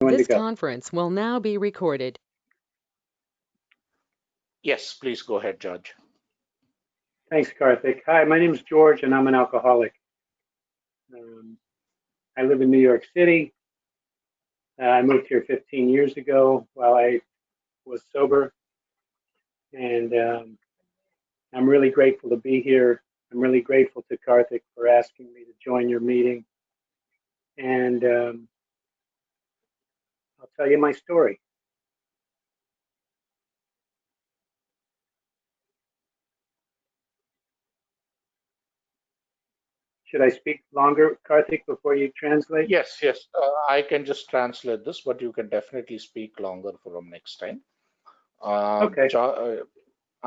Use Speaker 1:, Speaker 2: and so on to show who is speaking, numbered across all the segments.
Speaker 1: This conference will now be recorded.
Speaker 2: Yes, please go ahead, George.
Speaker 3: Thanks, Karthik. Hi, my name is George, and I'm an alcoholic. I live in New York City. I moved here 15 years ago while I was sober, and I'm really grateful to be here. I'm really grateful to Karthik for asking me to join your meeting, and I'll tell you my story. Should I speak longer, Karthik, before you translate?
Speaker 2: Yes. I can just translate this, but you can definitely speak longer from next time.
Speaker 3: Okay.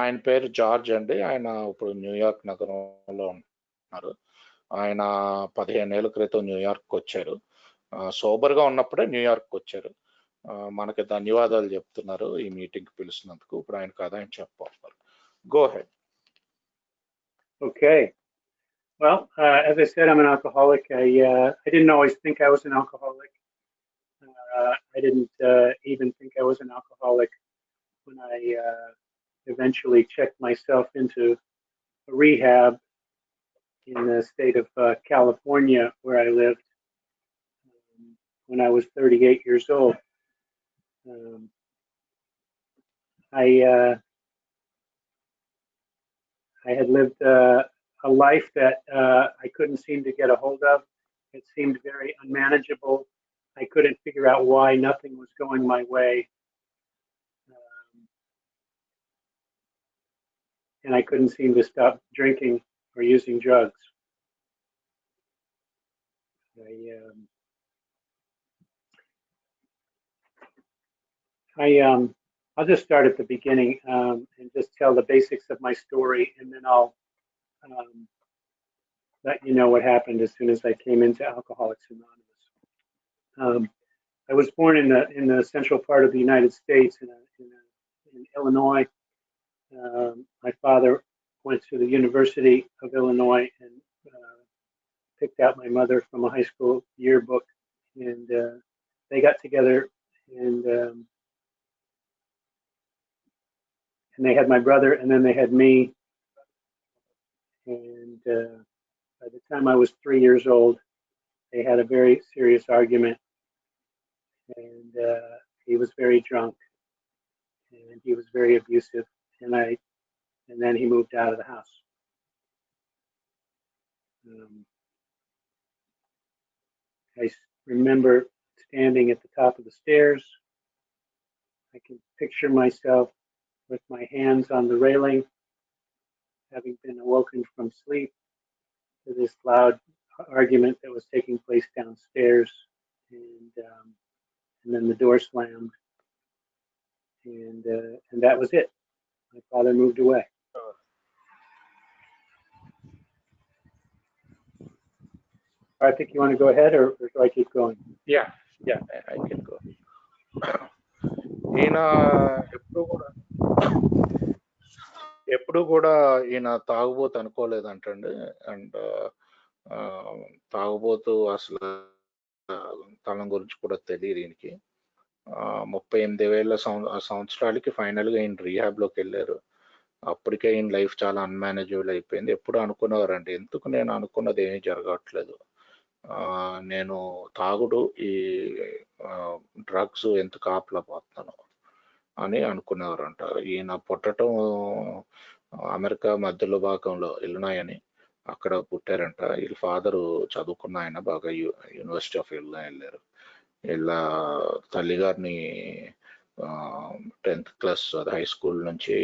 Speaker 2: ఆయన పేరు George అండి. ఆయన ఇప్పుడు New York నగరంలో ఉంటున్నారు. ఆయన 15 ఏళ్ల క్రితం న్యూయార్క్ వచ్చారు. సోబర్గా ఉన్నప్పుడే న్యూయార్క్ వచ్చారు. మనకి ధన్యవాదాలు చెప్తున్నారు ఈ మీటింగ్ పిలిచినందుకు. ఇప్పుడు ఆయన కథ ఆయన చెప్పారు. Go ahead.
Speaker 3: Okay. Well, as I said, I'm an alcoholic. I didn't always think I was an alcoholic. I didn't even think I was an alcoholic when I eventually checked myself into a rehab in the state of California, where I lived when I was 38 years old. I had lived a life that I couldn't seem to get a hold of. It seemed very unmanageable. I couldn't figure out why nothing was going my way. And I couldn't seem to stop drinking or using drugs. I'll just start at the beginning and just tell the basics of my story, and then I'll let you know what happened as soon as I came into Alcoholics Anonymous. I was born in the central part of the United States in Illinois. My father went to the University of Illinois and picked out my mother from a high school yearbook, and they got together and they had my brother, and then they had me. And by the time I was 3 years old, they had a very serious argument, and he was very drunk, and he was very abusive, and then he moved out of the house. I remember standing at the top of the stairs. I can picture myself with my hands on the railing, having been awoken from sleep to this loud argument that was taking place downstairs, and then the door slammed, and that was it. My father moved away. I think you want to go ahead, or do I keep going?
Speaker 2: Yeah, I can go. ఈయన ఎప్పుడు కూడా ఈయన తాగుబోతు అనుకోలేదంటండి. And తాగుబోతు అసలు తన గురించి కూడా తెలియదు ఈయనకి. 38 సంవత్సరాలకి ఫైనల్గా ఈయన రీహాబ్లోకి వెళ్ళారు. అప్పటికే ఈయన లైఫ్ చాలా అన్మేనేజబుల్ అయిపోయింది. ఎప్పుడు అనుకునేవారండి, ఎందుకు నేను అనుకున్నది ఏమీ జరగట్లేదు, నేను తాగుడు ఈ డ్రగ్స్ ఎందుకు ఆపలేకపోతున్నాను అని అనుకునేవారంట. ఈయన పుట్టడం అమెరికా మధ్యలో భాగంలో ఇలినాయ్ అని, అక్కడ పుట్టారంట. వీళ్ళ ఫాదరు చదువుకున్న ఆయన, బాగా యూనివర్సిటీ ఆఫ్ ఇలినాయ్ వెళ్ళారు. వీళ్ళ తల్లిగారిని 10th క్లాస్ హై స్కూల్ నుంచి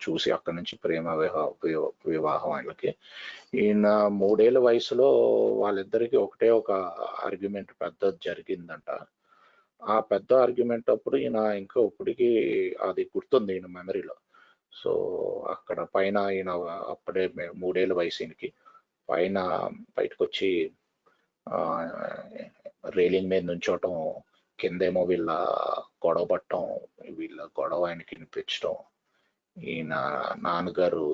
Speaker 2: చూసి అక్కడి నుంచి ప్రేమ వివాహం ఆయనకి. ఈయన 3 ఏళ్ల వయసులో వాళ్ళిద్దరికి ఒకటే ఒక ఆర్గ్యుమెంట్ పెద్దది జరిగిందంట. ఆ పెద్ద ఆర్గ్యుమెంట్ అప్పుడు ఈయన ఇంకా ఇప్పటికీ అది గుర్తుంది ఈయన మెమరీలో. సో అక్కడ పైన ఈయన అప్పుడే 3 ఏళ్ల వయసు ఈయనకి, పైన బయటకు వచ్చి రైలింగ్ మీద నుంచోవటం, కిందేమో వీళ్ళ గొడవ పట్టడం, వీళ్ళ గొడవ ఆయనకి వినిపించడం. ఈయన నాన్నగారు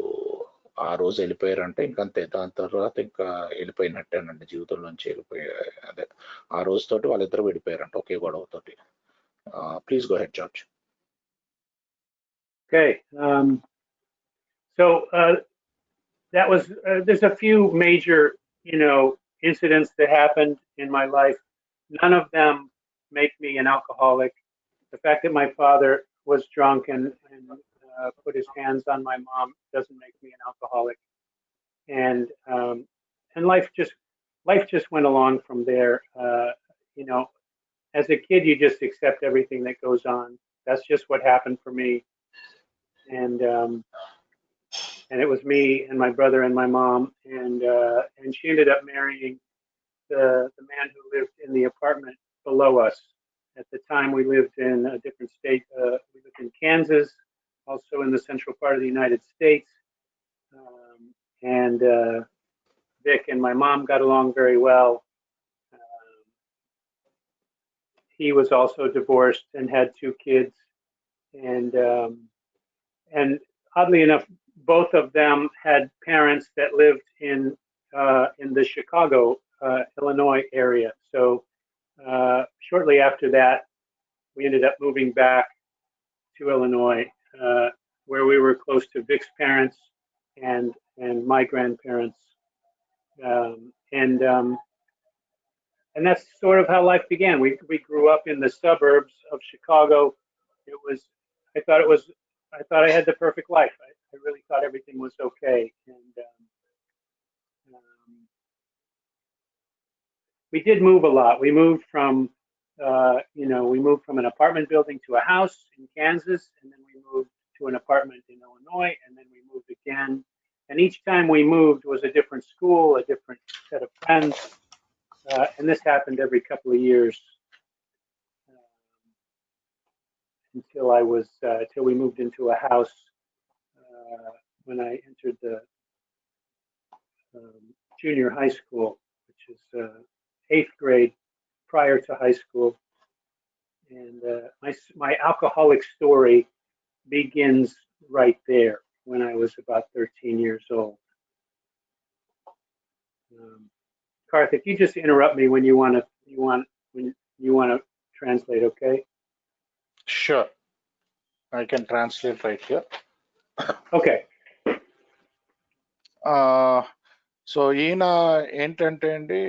Speaker 2: ఆ రోజు వెళ్ళిపోయారంటే ఇంకంతే, దాని తర్వాత ఇంకా వెళ్ళిపోయినట్టేనండి, జీవితంలోంచి వెళ్ళిపోయే. అదే ఆ రోజుతోటి వాళ్ళిద్దరు విడిపోయారంట ఒకే గొడవతోటి. Please go ahead George.
Speaker 3: Okay. So that was, there's a few major, incidents that happened in my life. None of them make me an alcoholic. The fact that my father was drunk and put his hands on my mom doesn't make me an alcoholic. And life just went along from there. You know, as a kid, you just accept everything that goes on. That's just what happened for me. And it was me and my brother and my mom, and she ended up marrying the man who lived in the apartment below us. At the time, we lived in a different state. We lived in Kansas, also in the central part of the United States. Um, and Vic and my mom got along very well. Um, he was also divorced and had 2 kids, and oddly enough, both of them had parents that lived in the Chicago, Illinois area. So shortly after that, we ended up moving back to Illinois, where we were close to Vic's parents and my grandparents, um, and um, and that's sort of how life began. We grew up in the suburbs of Chicago. It was I thought it was I thought I had the perfect life. I really thought everything was okay, and um, we did move a lot. We moved from an apartment building to a house in Kansas, and then we moved to an apartment in Illinois, and then we moved again. And each time we moved was a different school, a different set of friends, and this happened every couple of years until we moved into a house when I entered the junior high school, which is 8th grade prior to high school. And my alcoholic story begins right there when I was about 13 years old. Karthik, you just interrupt me when you want to translate, okay?
Speaker 2: Sure, I can translate right here.
Speaker 3: Okay.
Speaker 2: So ఈయన ఏంటంటే అండి,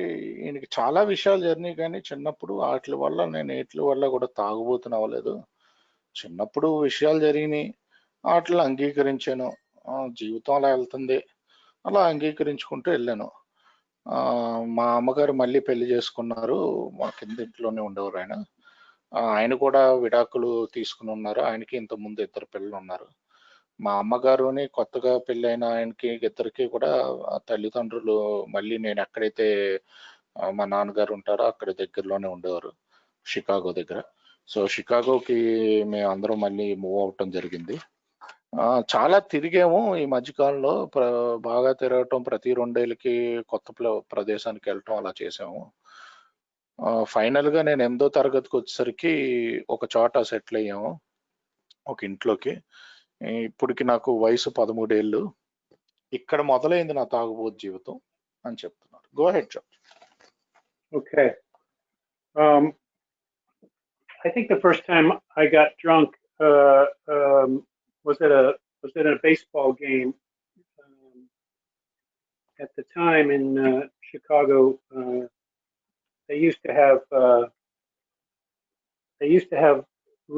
Speaker 2: ఈయనకి చాలా విషయాలు జరిగినాయి, కానీ చిన్నప్పుడు వాటి వల్ల నేను వీటి వల్ల కూడా తాగుబోతున్న అవ్వలేదు. చిన్నప్పుడు విషయాలు జరిగినాయి, వాటిని అంగీకరించాను. జీవితం అలా వెళ్తుంది, అలా అంగీకరించుకుంటూ వెళ్ళాను. మా అమ్మగారు మళ్ళీ పెళ్లి చేసుకున్నారు. మా కింద ఇంట్లోనే ఉండేవారు ఆయన. ఆయన కూడా విడాకులు తీసుకుని ఉన్నారు. ఆయనకి ఇంత ముందు 2 పిల్లలు ఉన్నారు. మా అమ్మగారుని కొత్తగా పెళ్ళైన ఆయనకి ఇద్దరికి కూడా తల్లిదండ్రులు మళ్ళీ నేను ఎక్కడైతే మా నాన్నగారు ఉంటారో అక్కడ దగ్గరలోనే ఉండేవారు, షికాగో దగ్గర. సో షికాగోకి మేము అందరం మళ్ళీ మూవ్ అవటం జరిగింది. చాలా తిరిగాము ఈ మధ్యకాలంలో. బాగా తిరగటం, ప్రతి 2 ఏళ్ళకి కొత్త ప్రదేశానికి వెళ్ళటం అలా చేసాము. ఫైనల్ గా నేను 8వ తరగతికి వచ్చేసరికి ఒక చోట సెటిల్ అయ్యాము, ఒక ఇంట్లోకి. ఇప్పటికి నాకు వయసు 13 ఏళ్ళు. ఇక్కడ మొదలైంది నా తాగుబోతు జీవితం అని చెప్తున్నారు. Go ahead George.
Speaker 3: Okay. I think the first time I got drunk was at a baseball game. At the time in Chicago, they used to have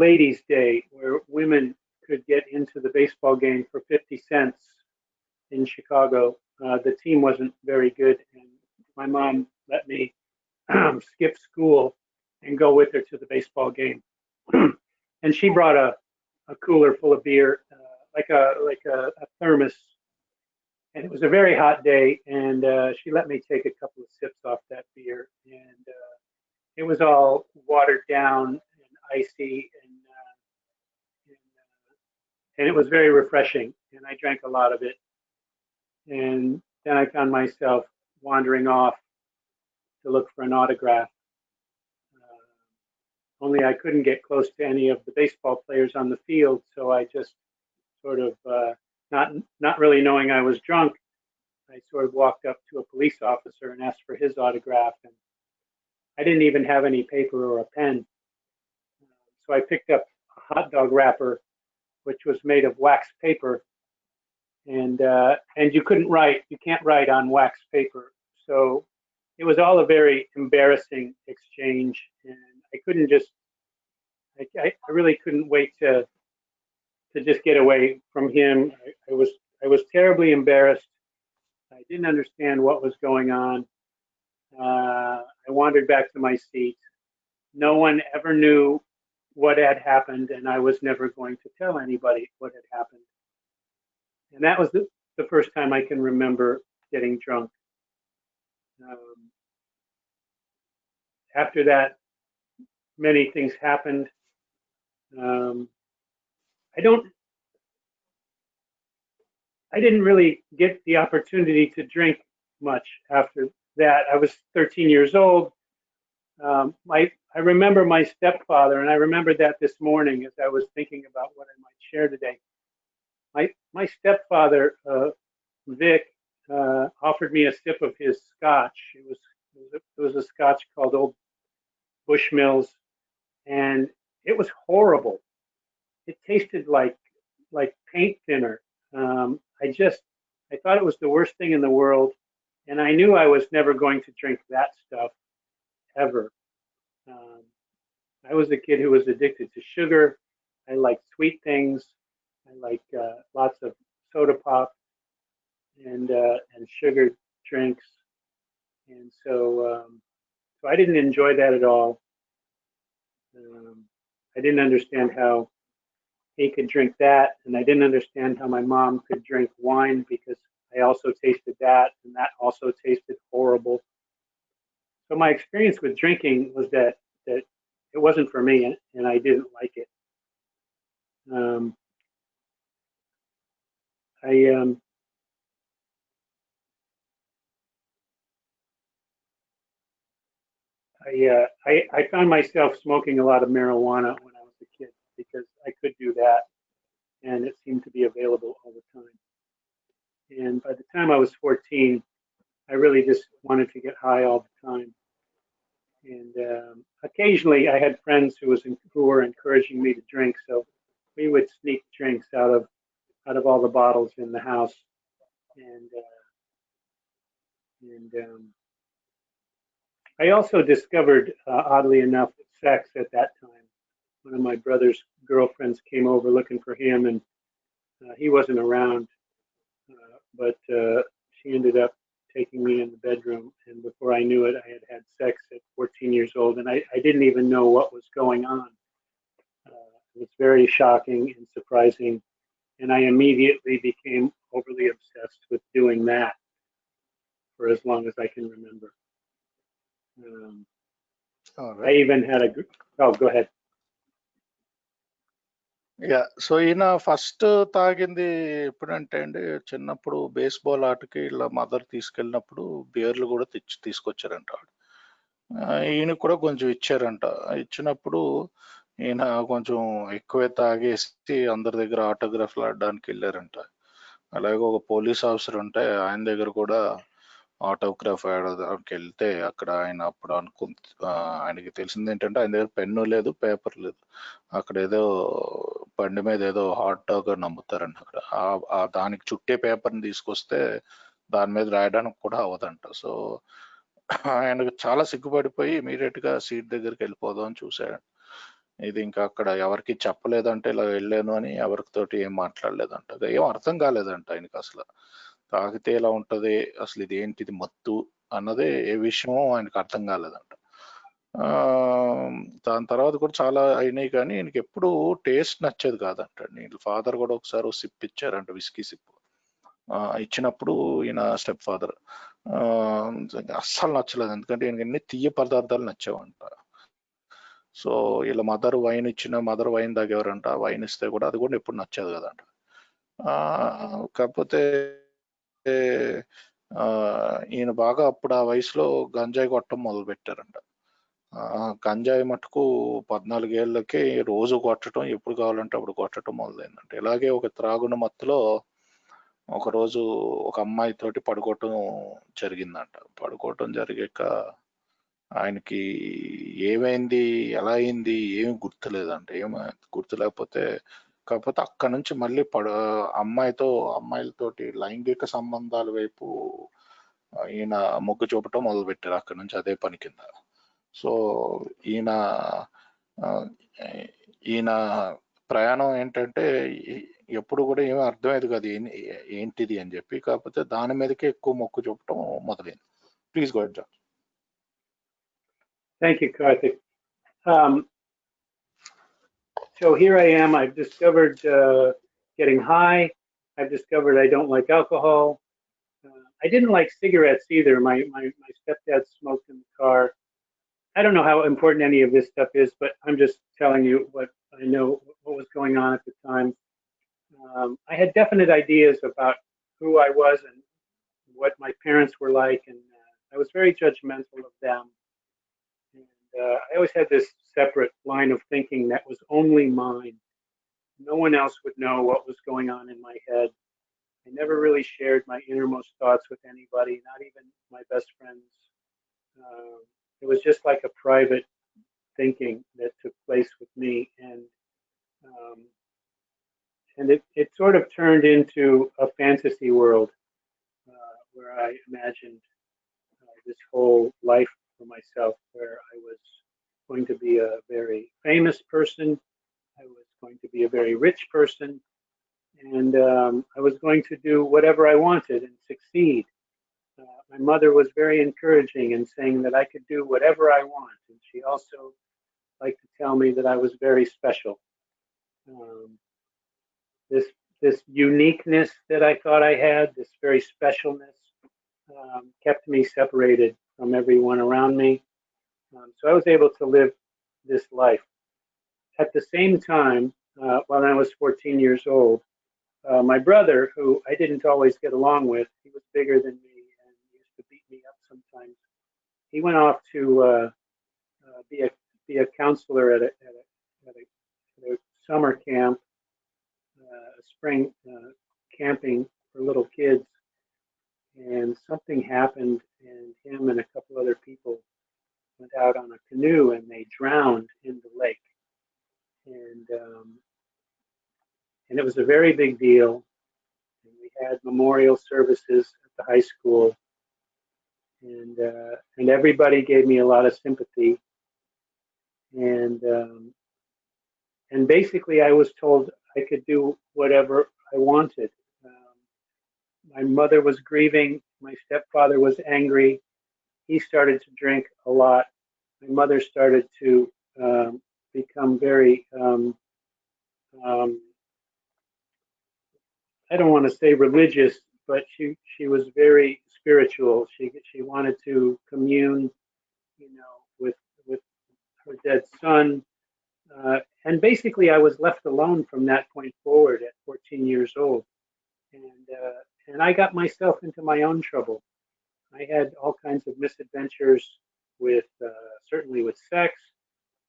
Speaker 3: Ladies' Day, where women could get into the baseball game for 50 cents in Chicago. The team wasn't very good, and my mom let me skip school and go with her to the baseball game. And she brought a cooler full of beer, like a thermos. And it was a very hot day, and she let me take a couple of sips off that beer, and it was all watered down and icy, and it was very refreshing. And I drank a lot of it, and then I found myself wandering off to look for an autograph. Only I couldn't get close to any of the baseball players on the field, so I just sort of, not really knowing I was drunk, I sort of walked up to a police officer and asked for his autograph. And I didn't even have any paper or a pen. So I picked up a hot dog wrapper, which was made of wax paper, and you couldn't write. You can't write on wax paper. So it was all a very embarrassing exchange, and I couldn't just. I really couldn't wait to just get away from him. I was terribly embarrassed. I didn't understand what was going on. I wandered back to my seat. No one ever knew what had happened, and I was never going to tell anybody what had happened. And that was the first time I can remember getting drunk. Um, After that, many things happened. Um, I don't. I didn't really get the opportunity to drink much after that. I was 13 years old. I remember my stepfather, and I remembered that this morning as I was thinking about what I might share today. My stepfather, Vic, offered me a sip of his scotch. It was a scotch called Old Bushmills, and it was horrible. It tasted like paint thinner. I thought it was the worst thing in the world, and I knew I was never going to drink that stuff ever. Um, I was a kid who was addicted to sugar. I liked sweet things. I liked lots of soda pop and sugar drinks, and so I didn't enjoy that at all. Um, I didn't understand how he could drink that, and I didn't understand how my mom could drink wine because I also tasted that, and that also tasted horrible. So my experience with drinking was that it wasn't for me, and I didn't like it. Um, I um, I found myself smoking a lot of marijuana when I was a kid because I could do that, and it seemed to be available all the time. And by the time I was 14, I really just wanted to get high all the time. And occasionally, I had friends who were encouraging me to drink, so we would sneak drinks out of all the bottles in the house. And I also discovered, oddly enough, sex at that time. One of my brother's girlfriends came over looking for him, and he wasn't around, but she ended up taking me in the bedroom. And before I knew it, I had had sex at 14 years old, and I didn't even know what was going on. It was very shocking and surprising, and I immediately became overly obsessed with doing that for as long as I can remember. Um,
Speaker 2: All
Speaker 3: I
Speaker 2: right.
Speaker 3: even had a. Oh, go ahead.
Speaker 2: Yeah so ఈయన first తాగింది ఎప్పుడంటే అండి చిన్నప్పుడు baseball ఆటకి ఇలా mother తీసుకెళ్ళినప్పుడు బియర్లు కూడా తీసుకొచ్చారంట ఆవిడ. ఈయన కూడా కొంచెం ఇచ్చారంట. ఇచ్చినప్పుడు ఈయన కొంచెం ఎక్కువే తాగేసి అందరి దగ్గర ఆటోగ్రాఫ్లు ఆడడానికి వెళ్ళారంట. అలాగే ఒక పోలీస్ ఆఫీసర్ ఉంటే ఆయన దగ్గర కూడా ఆటోగ్రాఫ్ ఆడడానికి వెళ్తే అక్కడ ఆయన అప్పుడు ఆయనకి తెలిసింది ఏంటంటే ఆయన దగ్గర పెన్ను లేదు, పేపర్ లేదు. అక్కడ ఏదో బండి మీద ఏదో హాట్ డాగ్ అని అమ్ముతారంట అక్కడ. దానికి చుట్టే పేపర్ని తీసుకొస్తే దాని మీద రాయడానికి కూడా అవ్వదంట. సో ఆయనకు చాలా సిగ్గుపడిపోయి ఇమీడియట్ గా సీట్ దగ్గరికి వెళ్ళిపోదాం అని చూశాడు. ఇది ఇంకా అక్కడ ఎవరికి చెప్పలేదంటే ఇలా వెళ్ళాను అని ఎవరితోటి ఏం మాట్లాడలేదంట. ఏం అర్థం కాలేదంట ఆయనకి అసలు. తాగితే ఎలా ఉంటది, అసలు ఇది ఏంటిది మత్తు అన్నదే ఏ విషయమో ఆయనకు అర్థం కాలేదంట. దాని తర్వాత కూడా చాలా అయినాయి కానీ ఈయనకి ఎప్పుడు టేస్ట్ నచ్చేది కాదంట. వీళ్ళ ఫాదర్ కూడా ఒకసారి సిప్ ఇచ్చారంట, విస్కీ సిప్. ఇచ్చినప్పుడు ఈయన స్టెప్ ఫాదర్ అస్సలు నచ్చలేదు, ఎందుకంటే ఈయనకి అన్ని తీయ పదార్థాలు నచ్చావంట. సో వీళ్ళ మదర్ వైన్ తాగేవారంట. వైన్ ఇస్తే కూడా అది కూడా ఎప్పుడు నచ్చేది కదంట. కాకపోతే ఈయన బాగా అప్పుడు ఆ వయసులో గంజాయి కొట్టడం మొదలు పెట్టారంట. గంజాయి మటుకు 14 ఏళ్ళకి రోజు కొట్టడం, ఎప్పుడు కావాలంటే అప్పుడు కొట్టడం మొదలైందంట. ఇలాగే ఒక త్రాగున మత్తులో ఒకరోజు ఒక అమ్మాయితోటి పడుకోవటం జరిగిందంట. పడుకోవటం జరిగాక ఆయనకి ఏమైంది, ఎలా అయింది ఏమి గుర్తులేదంట. గుర్తులేకపోతే కాకపోతే అక్కడ నుంచి మళ్ళీ అమ్మాయిలతోటి లైంగిక సంబంధాల వైపు ఈయన మొగ్గు చూపటం మొదలుపెట్టారు. అక్కడ నుంచి అదే పని కింద. సో ఈయన ఆ, ఈయన ప్రయాణం ఏంటంటే ఎప్పుడు కూడా ఏమీ అర్థమయ్యేది కాదు ఏంటిది అని చెప్పి. కాకపోతే దాని మీదకే ఎక్కువ మొక్కు చూపటం మొదలైంది. Please go ahead.
Speaker 3: Thank you, Karthik. Um, so here I am. I've discovered getting high. I've discovered I don't like alcohol. I didn't like cigarettes either. My stepdad smoked in the car. I don't know how important any of this stuff is, but I'm just telling you what I know, what was going on at the time. I had definite ideas about who I was and what my parents were like, and I was very judgmental of them. And I always had this separate line of thinking that was only mine. No one else would know what was going on in my head. I never really shared my innermost thoughts with anybody, not even my best friends. Uh, it was just like a private thinking that took place with me, um, and it sort of turned into a fantasy world where I imagined this whole life for myself, where I was going to be a very famous person, I was going to be a very rich person, and I was going to do whatever I wanted and succeed. My mother was very encouraging in saying that I could do whatever I want, and she also liked to tell me that I was very special. Um, this this uniqueness that I thought I had, this very specialness, kept me separated from everyone around me. So I was able to live this life. At the same time, when I was 14 years old, my brother, who I didn't always get along with, he was bigger than me and used to beat me up sometimes. He went off to be a counselor at a summer camp, a spring camping for little kids, and something happened, and him and a couple other people went out on a canoe and they drowned in the lake, and and it was a very big deal. And we had memorial services at the high school, and everybody gave me a lot of sympathy, and basically I was told I could do whatever I wanted. My mother was grieving. My stepfather was angry. He started to drink a lot. My mother started to become very um, I don't want to say religious, but she was very spiritual. She wanted to commune, with with her dead son, and basically I was left alone from that point forward at 14 years old, and I got myself into my own trouble. I had all kinds of misadventures with certainly with sex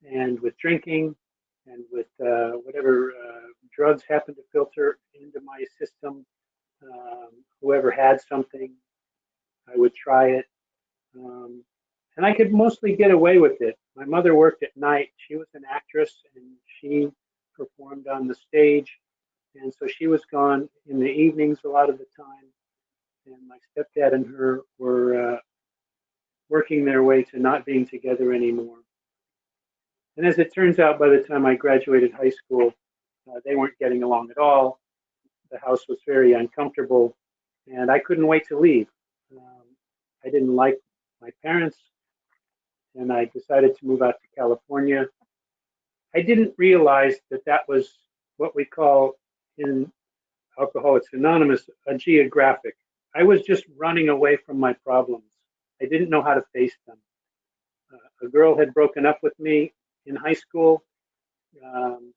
Speaker 3: and with drinking and with whatever drugs happened to filter into my system. Whoever had something, I would try it. Um, and I could mostly get away with it. My mother worked at night. She was an actress and she performed on the stage. And so she was gone in the evenings a lot of the time. And my stepdad and her were working their way to not being together anymore. And as it turns out, by the time I graduated high school, they weren't getting along at all. The house was very uncomfortable, and I couldn't wait to leave. Um, I didn't like my parents, and I decided to move out to California. I didn't realize that that was what we call in Alcoholics Anonymous a geographic. I was just running away from my problems. I didn't know how to face them. A girl had broken up with me in high school. Um,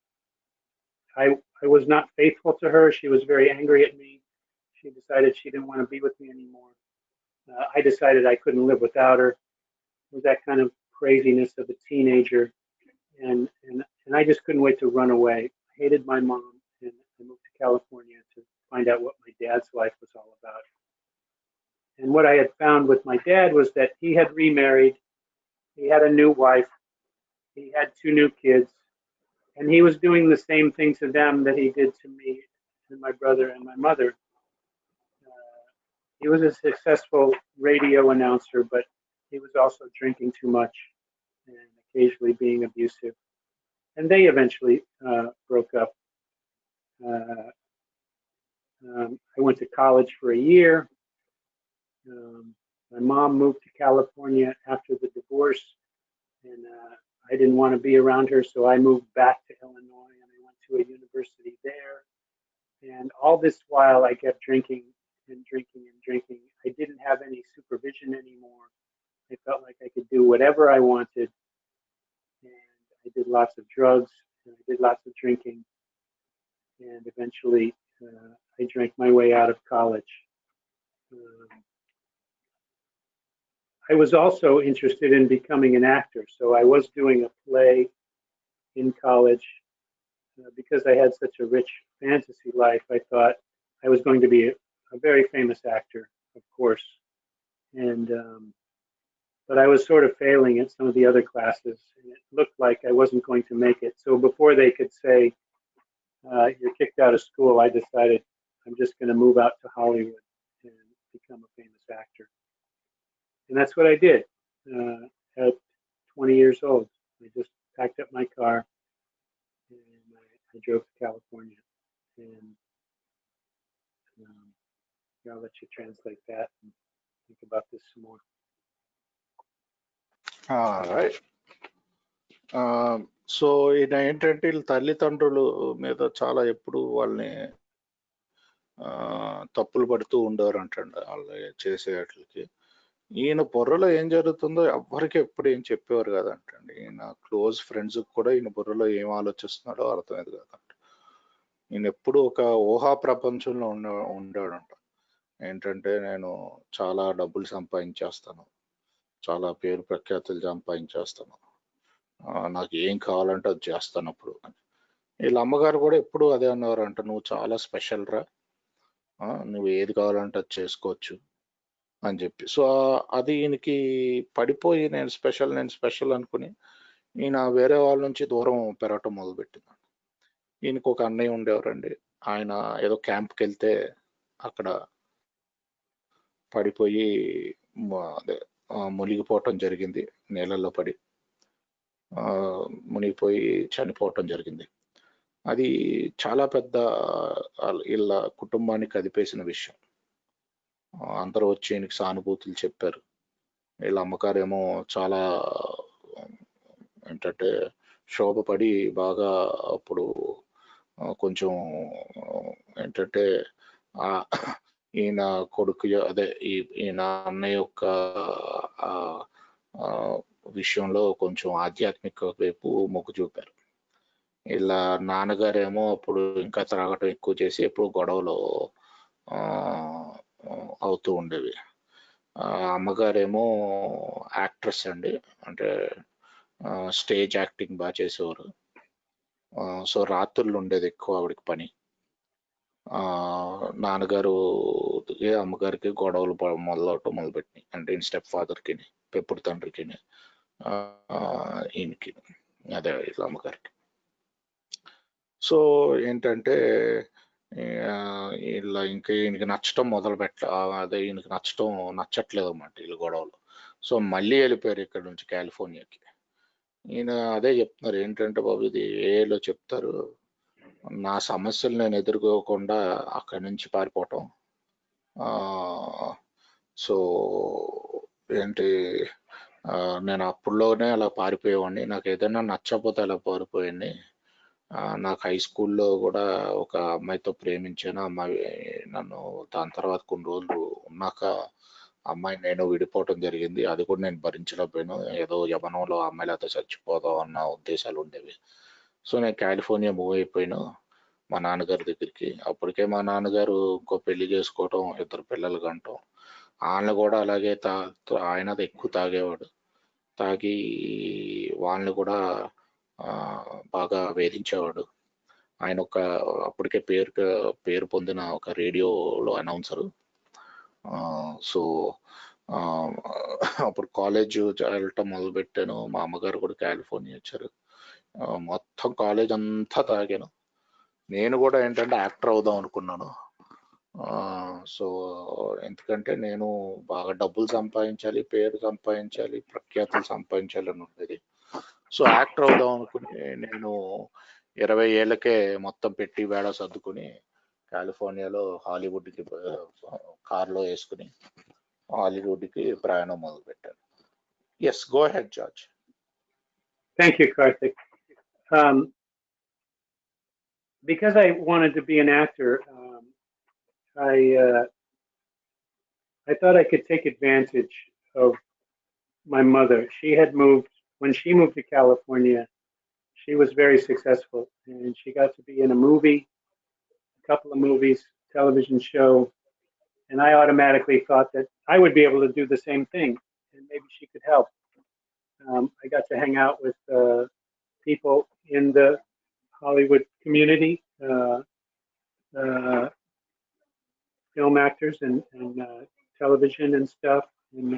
Speaker 3: I was not faithful to her. She was very angry at me. She decided she didn't want to be with me anymore. I decided I couldn't live without her. It was that kind of craziness of a teenager, and I just couldn't wait to run away. I hated my mom, and I moved to California to find out what my dad's life was all about. And what I had found with my dad was that he had remarried, He had a new wife. He had 2 new kids, and he was doing the same thing to them that he did to me and my brother and my mother. He was a successful radio announcer, but he was also drinking too much and occasionally being abusive. And they eventually broke up. Uh, I went to college for a year. My mom moved to California after the divorce, and I didn't want to be around her, so I moved back to Illinois, and I went to a university there. And all this while, I kept drinking and drinking and drinking. I didn't have any supervision anymore. I felt like I could do whatever I wanted, and I did lots of drugs, and I did lots of drinking, and eventually I drank my way out of college. I was also interested in becoming an actor, so I was doing a play in college. Because I had such a rich fantasy life, I thought I was going to be a very famous actor, of course. And but I was sort of failing at some of the other classes, and it looked like I wasn't going to make it. So before they could say you're kicked out of school, I decided I'm just going to move out to Hollywood and become a famous actor. And that's what I did at 20 years old. I just packed up my car and I drove to California. And I'll let you translate that and think about this some more.
Speaker 2: Right. So ఈయన ఏంటంటే వీళ్ళ తల్లిదండ్రులు మీద చాలా ఎప్పుడు వాళ్ళని తప్పులు పడుతూ ఉండేవారు అంటండి వాళ్ళు చేసే వాటికి. ఈయన బుర్రలో ఏం జరుగుతుందో ఎవ్వరికి ఎప్పుడు ఏం చెప్పేవారు కాదంటండి. ఈయన క్లోజ్ ఫ్రెండ్స్ కూడా ఈయన బుర్రలో ఏం ఆలోచిస్తున్నాడో అర్థమయ్యేది కాదంట. ఈయన ఎప్పుడు ఒక ఊహా ప్రపంచంలో ఉండేవాడంట. ఏంటంటే నేను చాలా డబ్బులు సంపాదించేస్తాను, చాలా పేరు ప్రఖ్యాతులు సంపాదించేస్తాను, నాకు ఏం కావాలంటే అది చేస్తాను అప్పుడు అని. వీళ్ళ అమ్మగారు కూడా ఎప్పుడు అదే అన్నవారంట, నువ్వు చాలా స్పెషల్ రా, నువ్వు ఏది కావాలంటే అది చేసుకోవచ్చు అని చెప్పి. సో అది ఈయనకి పడిపోయి నేను స్పెషల్ అనుకుని ఈయన వేరే వాళ్ళ నుంచి దూరం పెరగటం మొదలుపెట్టింది. ఈయనకు ఒక అన్నయ్య ఉండేవారండి. ఆయన ఏదో క్యాంప్కి వెళ్తే అక్కడ పడిపోయి అదే మునిగిపోవటం జరిగింది, నీళ్ళల్లో పడి మునిగిపోయి చనిపోవటం జరిగింది. అది చాలా పెద్ద వీళ్ళ కుటుంబానికి కదిపేసిన విషయం. అందరూ వచ్చి ఈయనకి సానుభూతులు చెప్పారు. వీళ్ళ అమ్మగారేమో చాలా ఏంటంటే శోభపడి బాగా అప్పుడు కొంచెం ఏంటంటే ఈయన కొడుకు అదే ఈయన అన్నయ్య యొక్క విషయంలో కొంచెం ఆధ్యాత్మిక వైపు మొగ్గు చూపారు. ఇలా నాన్నగారేమో అప్పుడు ఇంకా త్రాగటం ఎక్కువ చేసి ఎప్పుడు గొడవలు అవుతూ ఉండేవి. అమ్మగారేమో యాక్ట్రెస్ అండి, అంటే స్టేజ్ యాక్టింగ్ బాగా చేసేవారు. సో రాత్రులు ఉండేది ఎక్కువ ఆవిడకి పని. నాన్నగారు అమ్మగారికి గొడవలు మొదలవటం మొదలుపెట్టినాయి, అంటే ఈయన స్టెప్ ఫాదర్కి, పెప్పుడు తండ్రికి, ఈయనకి, అదే ఇలా అమ్మగారికి. సో ఏంటంటే ఇలా ఇంకా ఈయనకి నచ్చటం అదే ఈయనకి నచ్చట్లేదు అన్నమాట వీళ్ళ గొడవలు. సో మళ్ళీ వెళ్ళిపోయారు ఇక్కడ నుంచి కాలిఫోర్నియాకి. ఈయన అదే చెప్తున్నారు, ఏంటంటే బాబు ఇది ఏలో చెప్తారు, నా సమస్యలు నేను ఎదుర్కోకుండా అక్కడి నుంచి పారిపోవటం. సో ఏంటి నేను అప్పుడులోనే అలా పారిపోయేవాడిని, నాకు ఏదైనా నచ్చకపోతే అలా పారిపోయాన్ని. నాకు హై స్కూల్లో కూడా ఒక అమ్మాయితో ప్రేమించాను, అమ్మాయి నన్ను దాని తర్వాత కొన్ని రోజులు ఉన్నాక అమ్మాయి నేను విడిపోవటం జరిగింది, అది కూడా నేను భరించలేకపోయాను, ఏదో యవనంలో అమ్మాయిలతో చచ్చిపోదాం అన్న ఉద్దేశాలు ఉండేవి. సో నేను కాలిఫోర్నియా మూవ్ అయిపోయాను మా నాన్నగారి దగ్గరికి. అప్పటికే మా నాన్నగారు ఇంకో పెళ్లి చేసుకోవటం, 2 పిల్లలు కంటాం. వాళ్ళని కూడా అలాగే ఆయన ఎక్కువ తాగేవాడు, తాగి వాళ్ళని కూడా బాగా వేధించేవాడు. ఆయన అప్పటికే పేరు పొందిన ఒక రేడియోలో అనౌన్సరు. సో అప్పుడు కాలేజ్ వెళ్ళటం మొదలుపెట్టాను. మా అమ్మగారు కూడా కాలిఫోర్నియా వచ్చారు. మొత్తం కాలేజ్ అంతా తాగాను. నేను కూడా ఏంటంటే యాక్టర్ అవుదాం అనుకున్నాను. సో ఎందుకంటే నేను బాగా డబ్బులు సంపాదించాలి, పేరు సంపాదించాలి, ప్రఖ్యాతులు సంపాదించాలి అని ఉండేది. సో యాక్టర్ అవుదాం అనుకుని నేను 20 ఏళ్ళకే మొత్తం పెట్టి వేడ సర్దుకుని కాలిఫోర్నియాలో హాలీవుడ్కి కార్లో వేసుకుని హాలీవుడ్కి ప్రయాణం మొదలుపెట్టాను. Yes, go ahead George.
Speaker 3: Thank you, Karthik. Because I wanted to be an actor, I thought I could take advantage of my mother. She had moved, when she moved to California, she was very successful and she got to be in a movie, a couple of movies, television show. And I automatically thought that I would be able to do the same thing and maybe she could help. I got to hang out with people in the Hollywood community, film actors and television and stuff. And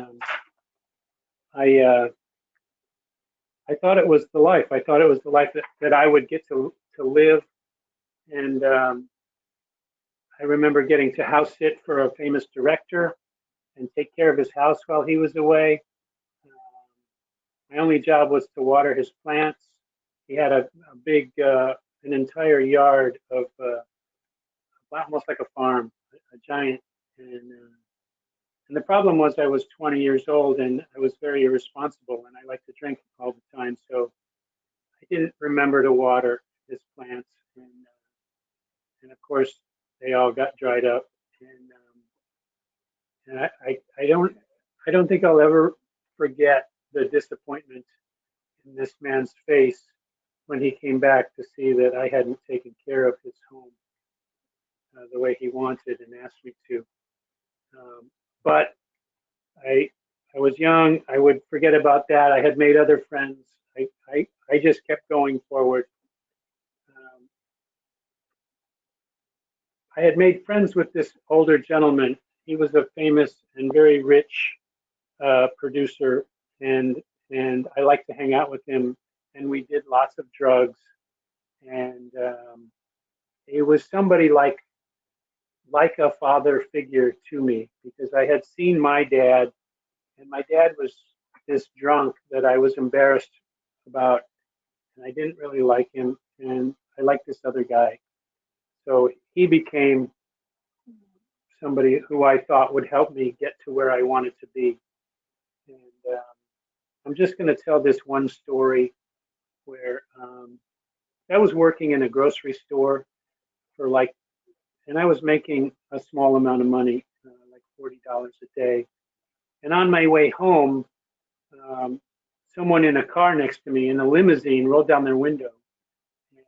Speaker 3: I thought it was the life. I thought it was the life that I would get to live. And I remember getting to house sit for a famous director and take care of his house while he was away. My only job was to water his plants. He had a big, an entire yard of almost like a farm, a giant. And the problem was I was 20 years old and I was very irresponsible and I liked to drink all the time. So I didn't remember to water his plants. And of course, they all got dried up. And I don't think I'll ever forget the disappointment in this man's face when he came back to see that I hadn't taken care of his home the way he wanted and asked me to. But I was young. I would forget about that. I had made other friends. I just kept going forward. I had made friends with this older gentleman. He was a famous and very rich producer, and I liked to hang out with him. And we did lots of drugs. And he was somebody like a father figure to me because I had seen my dad, and my dad was this drunk that I was embarrassed about, and I didn't really like him, and I liked this other guy. So he became somebody who I thought would help me get to where I wanted to be. And I'm just going to tell this one story where I was working in a grocery store for and I was making a small amount of money, like $40 a day. And on my way home, someone in a car next to me in a limousine rolled down their window, and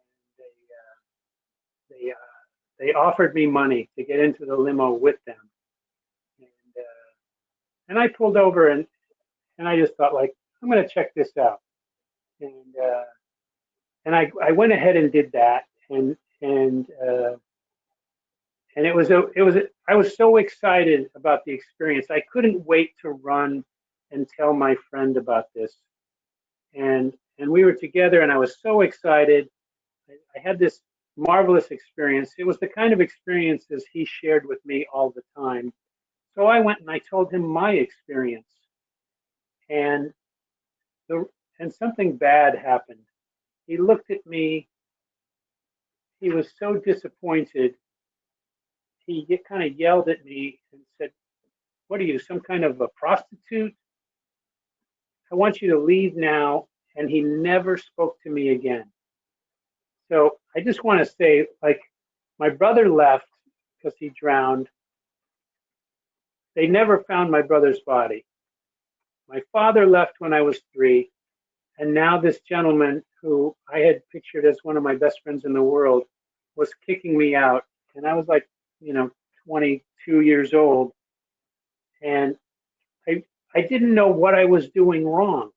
Speaker 3: they offered me money to get into the limo with them. And I pulled over and I just thought like I'm going to check this out. And I went ahead and did that, and I was so excited about the experience. I couldn't wait to run and tell my friend about this. And we were together and I was so excited. I had this marvelous experience. It was the kind of experiences he shared with me all the time. So I went and I told him my experience. And something bad happened. He looked at me. He was so disappointed. He kind of yelled at me and said, "What are you, some kind of a prostitute? I want you to leave now." And he never spoke to me again. So I just want to say, like, my brother left because he drowned. They never found my brother's body. My father left when I was 3. And now this gentleman who I had pictured as one of my best friends in the world was kicking me out. And I was like, 22 years old. And I didn't know what I was doing wrong.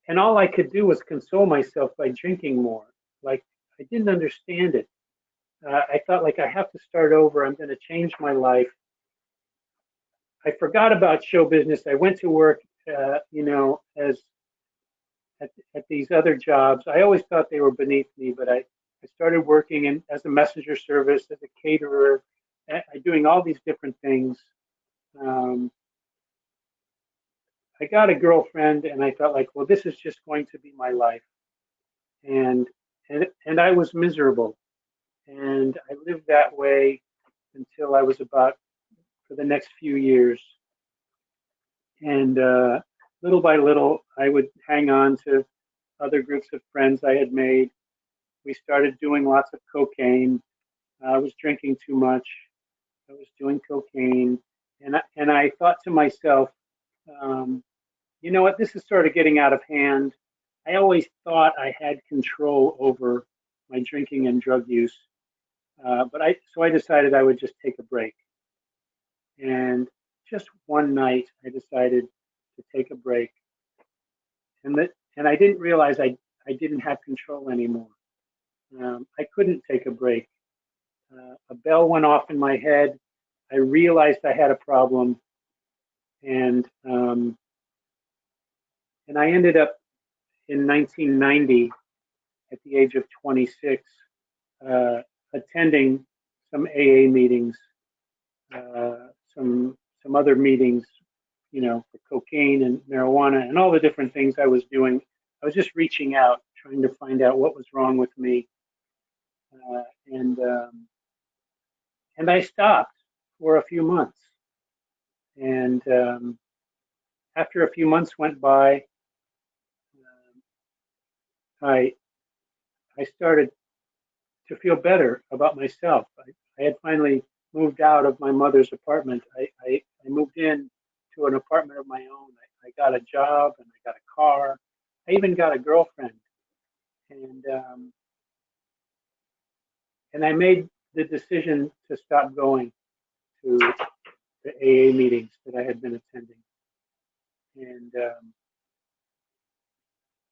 Speaker 3: And all I could do was console myself by drinking more. Like, I didn't understand it. I thought, like, I have to start over. I'm going to change my life. I forgot about show business. I went to work, as at these other jobs. I always thought they were beneath me, but I started working as a messenger service, as a caterer, doing all these different things. Um, I got a girlfriend, and I thought like, well, this is just going to be my life, and and I was miserable, and I lived that way until I was about for the next few years, and little by little, I would hang on to other groups of friends I had made. We started doing lots of cocaine. I was drinking too much. I was doing cocaine, and I thought to myself, um, you know what? This is sort of getting out of hand. I always thought I had control over my drinking and drug use, but I decided I would just take a break. And just one night, I decided to take a break, and I didn't realize I didn't have control anymore. I couldn't take a break. A bell went off in my head. I realized I had a problem, and and I ended up in 1990 at the age of 26, uh, attending some AA meetings, some other meetings, for cocaine and marijuana and all the different things I was doing. I was just reaching out, trying to find out what was wrong with me, uh, and um, and I stopped for a few months. And after a few months went by, I I started to feel better about myself. I had finally moved out of my mother's apartment. I moved in to an apartment of my own. I got a job and I got a car. I even got a girlfriend. And and I made the decision to stop going to the AA meetings that I had been attending. And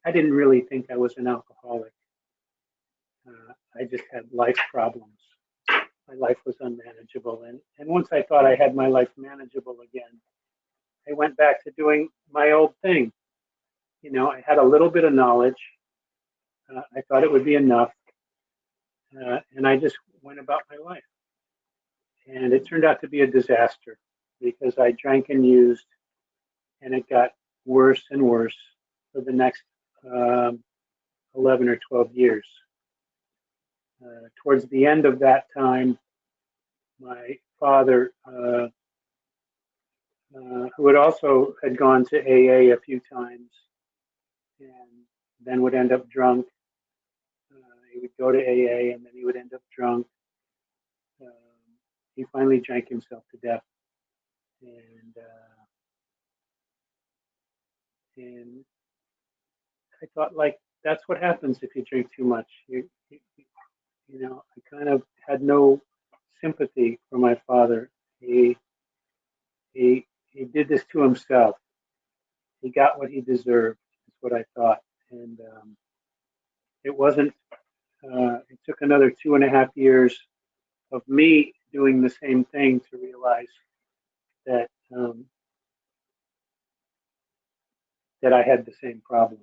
Speaker 3: I didn't really think I was an alcoholic. I just had life problems. My life was unmanageable. And once I thought I had my life manageable again, I went back to doing my old thing. I had a little bit of knowledge. I thought it would be enough. And I just went about my life. And it turned out to be a disaster because I drank and used, and it got worse and worse for the next um, 11 or 12 years. Towards the end of that time, my father, who had gone to AA a few times, and then would end up drunk. He would go to AA and then he would end up drunk. Um, he finally drank himself to death, and I thought like that's what happens if you drink too much. I kind of had no sympathy for my father. He did this to himself. He got what he deserved. Is what I thought, and it wasn't. It took another 2.5 years of me doing the same thing to realize that that I had the same problem.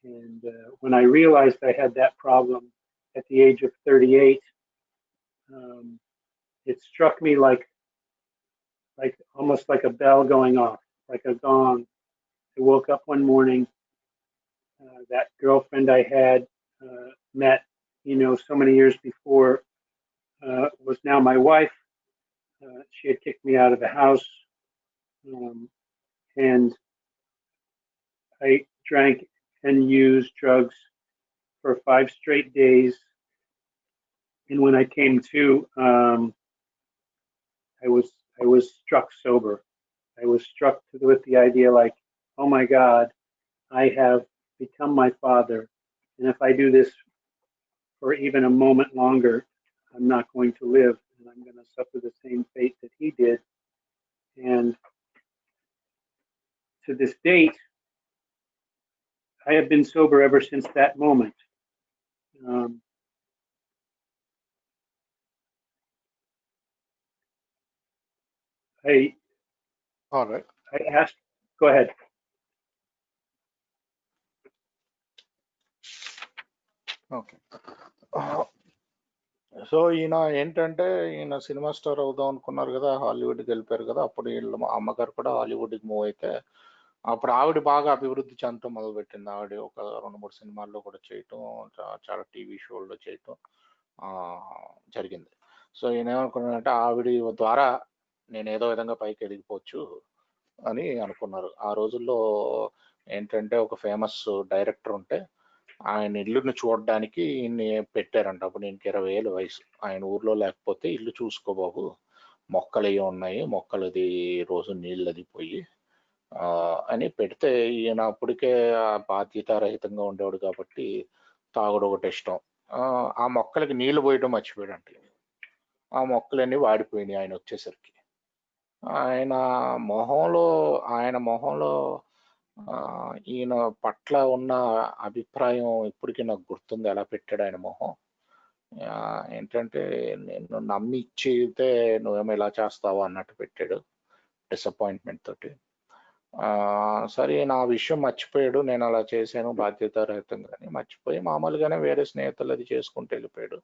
Speaker 3: And when I realized I had that problem at the age of 38, um, it struck me like almost like a bell going off, like a gong. I woke up one morning. That girlfriend I had met, so many years before, was now my wife. She had kicked me out of the house, um, and I drank and used drugs for 5 straight days. And when I came to, I was I was struck sober. I was struck with the idea like, oh my God, I have become my father, and if I do this for even a moment longer, I'm not going to live, and I'm going to suffer the same fate that he did. And to this date, I have been sober ever since that moment. Um, I
Speaker 2: All right.
Speaker 3: I asked, go ahead.
Speaker 2: Okay. So ఈయన ఏంటంటే ఈయన cinema star అవుదాం అనుకున్నారు కదా, హాలీవుడ్కి వెళ్ళిపోయారు కదా. అప్పుడు వీళ్ళ అమ్మగారు కూడా హాలీవుడ్కి మూవ్ అయితే అప్పుడు ఆవిడ బాగా అభివృద్ధి చెందటం మొదలుపెట్టింది. ఆవిడ ఒక 2-3 సినిమాల్లో కూడా చేయటం, చాలా టీవీ షోల్లో చేయటం ఆ, జరిగింది. సో ఈయన ఏమనుకున్నాడంటే ఆవిడ ద్వారా నేను ఏదో విధంగా పైకి ఎదిగిపోవచ్చు అని అనుకున్నారు. ఆ రోజుల్లో ఏంటంటే ఒక ఫేమస్ డైరెక్టర్ ఉంటే ఆయన ఇల్లుని చూడడానికి ఈయన్ని పెట్టారంట. అప్పుడు ఈయనకి 20 ఏళ్ళ వయసు. ఆయన ఊర్లో లేకపోతే ఇల్లు చూసుకో బాబు, మొక్కలు అవి ఉన్నాయి, మొక్కలది రోజు నీళ్ళు అది పోయి అని పెడితే ఈయన అప్పటికే ఆ బాధ్యతారహితంగా ఉండేవాడు కాబట్టి తాగుడు ఒకటి ఇష్టం. ఆ మొక్కలకి నీళ్లు పోయడం మర్చిపోయాడంట. ఆ మొక్కలన్నీ వాడిపోయినాయి ఆయన వచ్చేసరికి. ఆయన మొహంలో ఆయన మొహంలో ఈయన పట్ల ఉన్న అభిప్రాయం ఇప్పటికీ నాకు గుర్తుంది, ఎలా పెట్టాడు ఆయన మొహం. ఏంటంటే నేను నమ్మి ఇచ్చితే నువ్వేమో ఇలా చేస్తావు అన్నట్టు పెట్టాడు, డిసప్పాయింట్మెంట్ తోటి. సరే నా విషయం మర్చిపోయాడు, నేను అలా చేశాను బాధ్యతారహితంగా అని మర్చిపోయి మామూలుగానే వేరే స్నేహితులు అది చేసుకుంటూ వెళ్ళిపోయాడు.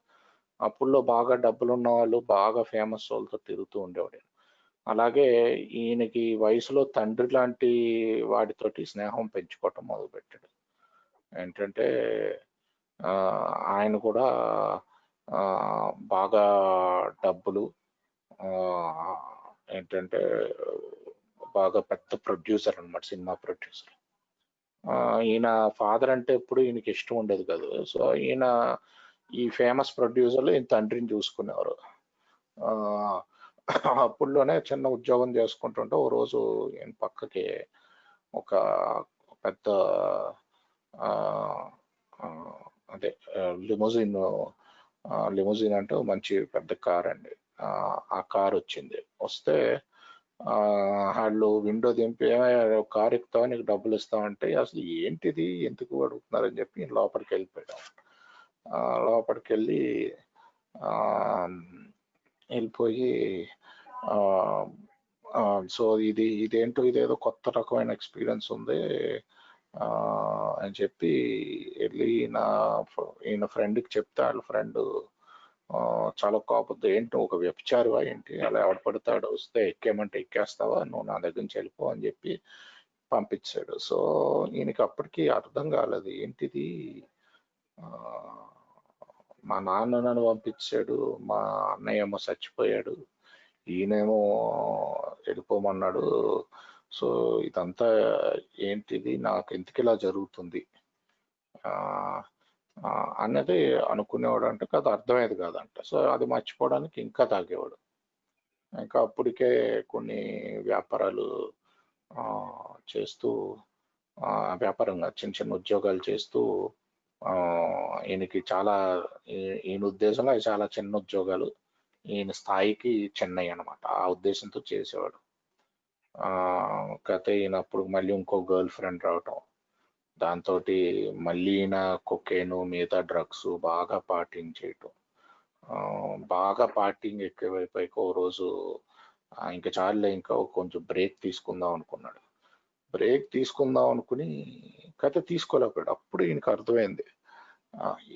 Speaker 2: అప్పుల్లో బాగా డబ్బులు ఉన్న వాళ్ళు, బాగా ఫేమస్ వాళ్ళతో తిరుగుతూ ఉండేవాడు. అలాగే ఈయనకి వయసులో తండ్రి లాంటి వాడితోటి స్నేహం పెంచుకోవటం మొదలుపెట్టాడు. ఏంటంటే ఆయన కూడా బాగా డబ్బులు, ఏంటంటే బాగా పెద్ద ప్రొడ్యూసర్ అనమాట, సినిమా ప్రొడ్యూసర్. ఈయన ఫాదర్ అంటే ఎప్పుడు ఈయనకి ఇష్టం ఉండేది కాదు. సో ఈయన ఈ ఫేమస్ ప్రొడ్యూసర్లు ఈయన తండ్రిని చూసుకునేవారు. అప్పుల్లోనే చిన్న ఉద్యోగం చేసుకుంటుంటే ఓ రోజు ఈయన పక్కకి ఒక పెద్ద అదే లిమోజిన్, లిమోజిన్ అంటే మంచి పెద్ద కార్ అండి. ఆ కార్ వచ్చింది. వస్తే వాళ్ళు విండో దింపి కార్ ఎక్కుతావా నీకు డబ్బులు ఇస్తామంటే అసలు ఏంటిది ఎందుకు అడుగుతున్నారని చెప్పి లోపలికి వెళ్ళిపోయాడు. లోపలికి వెళ్ళిపోయి సో ఇదేంటో ఇదేదో కొత్త రకమైన ఎక్స్పీరియన్స్ ఉంది అని చెప్పి వెళ్ళి ఈయన ఫ్రెండ్కి చెప్తే వాళ్ళ ఫ్రెండ్ చాలా కోపంతో, ఏంటి ఒక వ్యభిచారివా ఏంటి, అలా ఎవడ పడతాడు వస్తే ఎక్కేమంటే ఎక్కేస్తావా, నువ్వు నా దగ్గర నుంచి వెళ్ళిపో అని చెప్పి పంపించాడు. సో ఈయనకి అప్పటికి అర్థం కాలేదు, ఏంటిది మా నాన్న నన్ను పంపించాడు, మా అన్నయ్య ఏమో చచ్చిపోయాడు, ఈయనేమో వెళ్ళిపోమన్నాడు. సో ఇదంతా ఏంటిది, నాకు ఎందుకు ఇలా జరుగుతుంది అన్నది అనుకునేవాడు. అంటే కదా అర్థమయ్యేది కాదంట. సో అది మర్చిపోవడానికి ఇంకా తాగేవాడు. ఇంకా అప్పటికే కొన్ని వ్యాపారాలు చేస్తూ, వ్యాపారంగా చిన్న చిన్న ఉద్యోగాలు చేస్తూ ఈయనకి చాలా, ఈయన ఉద్దేశంలో అవి చాలా చిన్న ఉద్యోగాలు, ఈయన స్థాయికి చిన్నవి అనమాట. ఆ ఉద్దేశంతో చేసేవాడు. కథ ఈయన అప్పుడు మళ్ళీ ఇంకో గర్ల్ ఫ్రెండ్ రావటం, దాంతో మళ్ళీ ఈయన కొకేను మిగతా డ్రగ్స్ బాగా పార్టింగ్ చేయటం, బాగా పార్టింగ్ ఎక్కువైపోయి ఓ రోజు ఇంకా చాలులే, ఇంకా కొంచెం బ్రేక్ తీసుకుందాం అనుకున్నాడు. బ్రేక్ తీసుకుందాం అనుకుని కథ తీసుకోలేకపోయాడు. అప్పుడు ఈయనకి అర్థమైంది,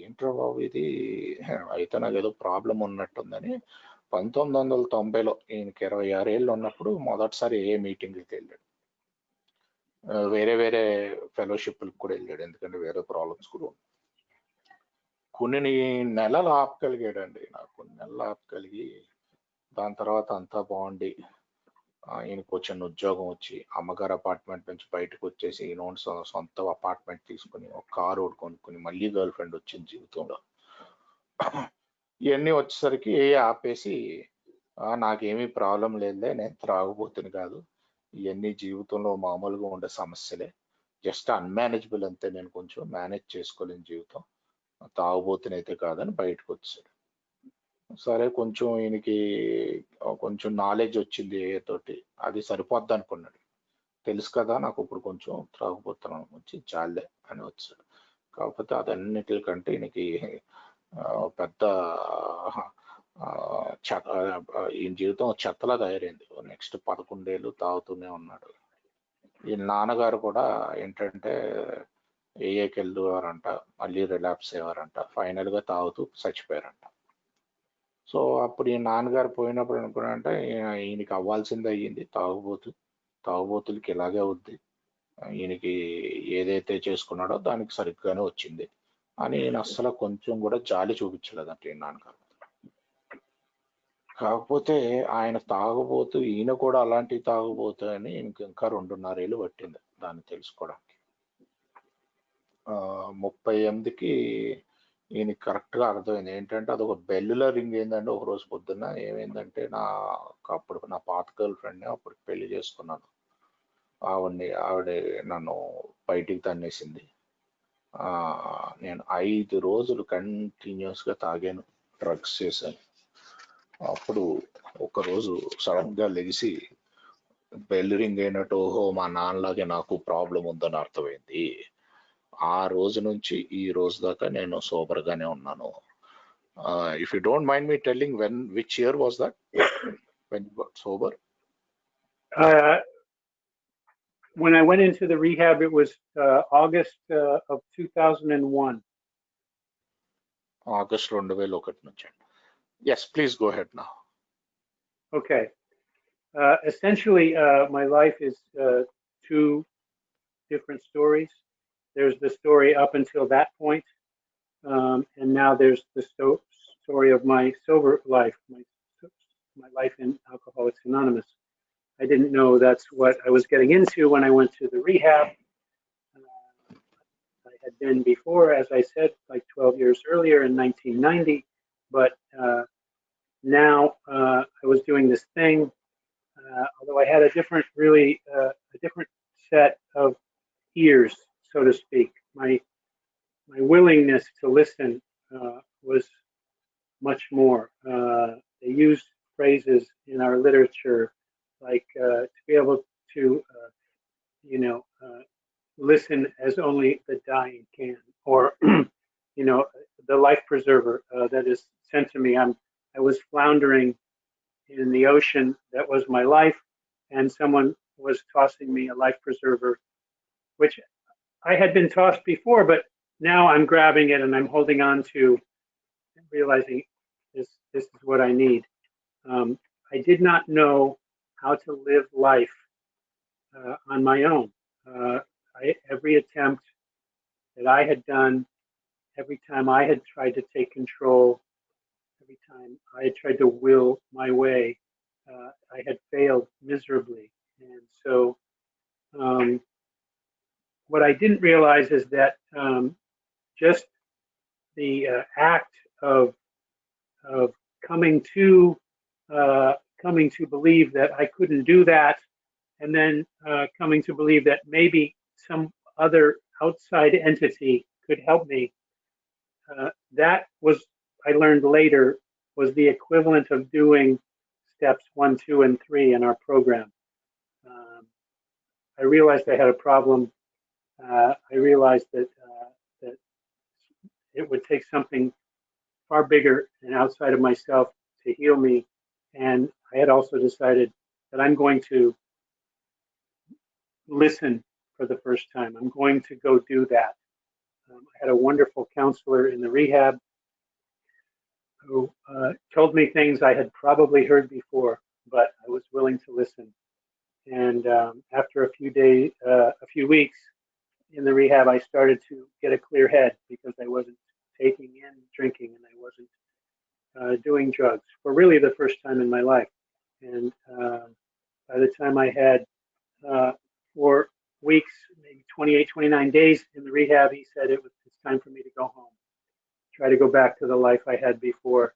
Speaker 2: ఏంట్రా బాబు ఇది, అయితే నాకు ఏదో ప్రాబ్లం ఉన్నట్టుందని 1990లో ఈయనకి 26 ఏళ్ళు ఉన్నప్పుడు మొదటిసారి ఏ మీటింగ్కి వెళ్ళాడు. వేరే వేరే ఫెలోషిప్లకు కూడా వెళ్ళాడు, ఎందుకంటే వేరే ప్రాబ్లమ్స్ కూడా కొన్ని నెలలు ఆపగలిగాడండి. నాకు కొన్ని నెలలు ఆపగలిగి దాని తర్వాత అంతా బాగుండి ఈయనకు చిన్న ఉద్యోగం వచ్చి అమ్మగారు అపార్ట్మెంట్ నుంచి బయటకు వచ్చేసి ఈయన సొంత అపార్ట్మెంట్ తీసుకుని ఒక కారు ఒకటి కొనుక్కుని మళ్ళీ గర్ల్ ఫ్రెండ్ వచ్చింది జీవితంలో. ఇవన్నీ వచ్చేసరికి ఆపేసి నాకేమీ ప్రాబ్లం లేదులే, నేను త్రాగుబోతుని కాదు, ఇవన్నీ జీవితంలో మామూలుగా ఉండే సమస్యలే, జస్ట్ అన్మేనేజబుల్ అంతే, నేను కొంచెం మేనేజ్ చేసుకోలేని జీవితం, తాగుబోతునైతే కాదని బయటకు వచ్చాడు. సరే కొంచెం ఈయనకి కొంచెం నాలెడ్జ్ వచ్చింది తోటి, అది సరిపోద్ది అనుకున్నాడు. తెలుసు కదా నాకు ఇప్పుడు కొంచెం త్రాగుబోతున్నాను వచ్చి చాలే అని వచ్చాడు. కాకపోతే అదన్నిటికంటే ఈయనకి పెద్ద ఈయన జీవితం చెత్తలా తయారైంది. నెక్స్ట్ 11 ఏళ్ళు తాగుతూనే ఉన్నాడు. ఈ నాన్నగారు కూడా ఏంటంటే ఏఏకి వెళ్ళేవారంట, మళ్ళీ రిలాప్స్ అయ్యేవారంట, ఫైనల్గా తాగుతూ చచ్చిపోయారంట. సో అప్పుడు ఈ నాన్నగారు పోయినప్పుడు అనుకున్నారంటే ఈయనకి అవ్వాల్సింది అయ్యింది, తాగుబోతులకి ఇలాగే అవుద్ది, ఈయనకి ఏదైతే చేసుకున్నాడో దానికి సరిగ్గానే వచ్చింది అని ఈయన అస్సలు కొంచెం కూడా జాలి చూపించలేదంట ఈ నాన్నగారు. కాకపోతే ఆయన తాగుబోతు, ఈయన కూడా అలాంటి తాగుబోతు అని ఈయనకి ఇంకా 2.5 ఏళ్ళు పట్టింది దాన్ని తెలుసుకోవడానికి. 38కి ఈయనకి కరెక్ట్గా అర్థమైంది. ఏంటంటే అదొక బెల్లులో రింగ్ ఏంటంటే ఒక రోజు పొద్దున్న ఏమైందంటే అప్పుడు నా పాత గర్ల్ ఫ్రెండ్ని అప్పుడు పెళ్లి చేసుకున్నాను. ఆవిడ నన్ను బయటికి తన్నేసింది. నేను 5 రోజులు కంటిన్యూస్గా తాగాను, డ్రగ్స్ చేశాను. అప్పుడు ఒకరోజు సడన్గా లెగిసి బెల్ రింగ్ అయినట్టు, ఓహో మా నాన్నలాగే నాకు ప్రాబ్లం ఉందని అర్థమైంది. ఆ రోజు నుంచి ఈ రోజు దాకా నేను సోబర్ గానే ఉన్నాను. If you don't mind me telling which year was that when you got sober?
Speaker 3: When I went into the rehab, it was August of 2001.
Speaker 2: August 2001 నుంచి. Yes, please go ahead now.
Speaker 3: Okay. Essentially, my life is two different stories. There's the story up until that point, and now there's the story of my sober life, my life in Alcoholics Anonymous. I didn't know that's what I was getting into when I went to the rehab. I had been before, as I said, like 12 years earlier in 1990, but now I was doing this thing. Although I had a different, a different set of ears, so to speak. My willingness to listen was much more. They used phrases in our literature like to be able to, listen as only the dying can, or the life preserver that is sent to me. I was floundering in the ocean that was my life, and someone was tossing me a life preserver, which I had been tossed before, but now I'm grabbing it and I'm holding on to, and realizing this is what I need. I did not know how to live life on my own. Every attempt that I had done, every time I had tried to take control, every time I had tried to will my way, I had failed miserably. And so what I didn't realize is that just the act of coming to believe that I couldn't do that, and then coming to believe that maybe some other outside entity could help me. That was, I learned later, was the equivalent of doing steps 1, 2, and 3 in our program. I realized I had a problem. I realized that it would take something far bigger and outside of myself to heal me. And I had also decided that I'm going to listen for the first time. I'm going to go do that. I had a wonderful counselor in the rehab who told me things I had probably heard before, but I was willing to listen. And after a few weeks in the rehab, I started to get a clear head because I wasn't taking in drinking and I wasn't doing drugs for really the first time in my life. And by the time I had 4 weeks, maybe 28, 29 days in the rehab, he said it's time for me to go home, try to go back to the life I had before.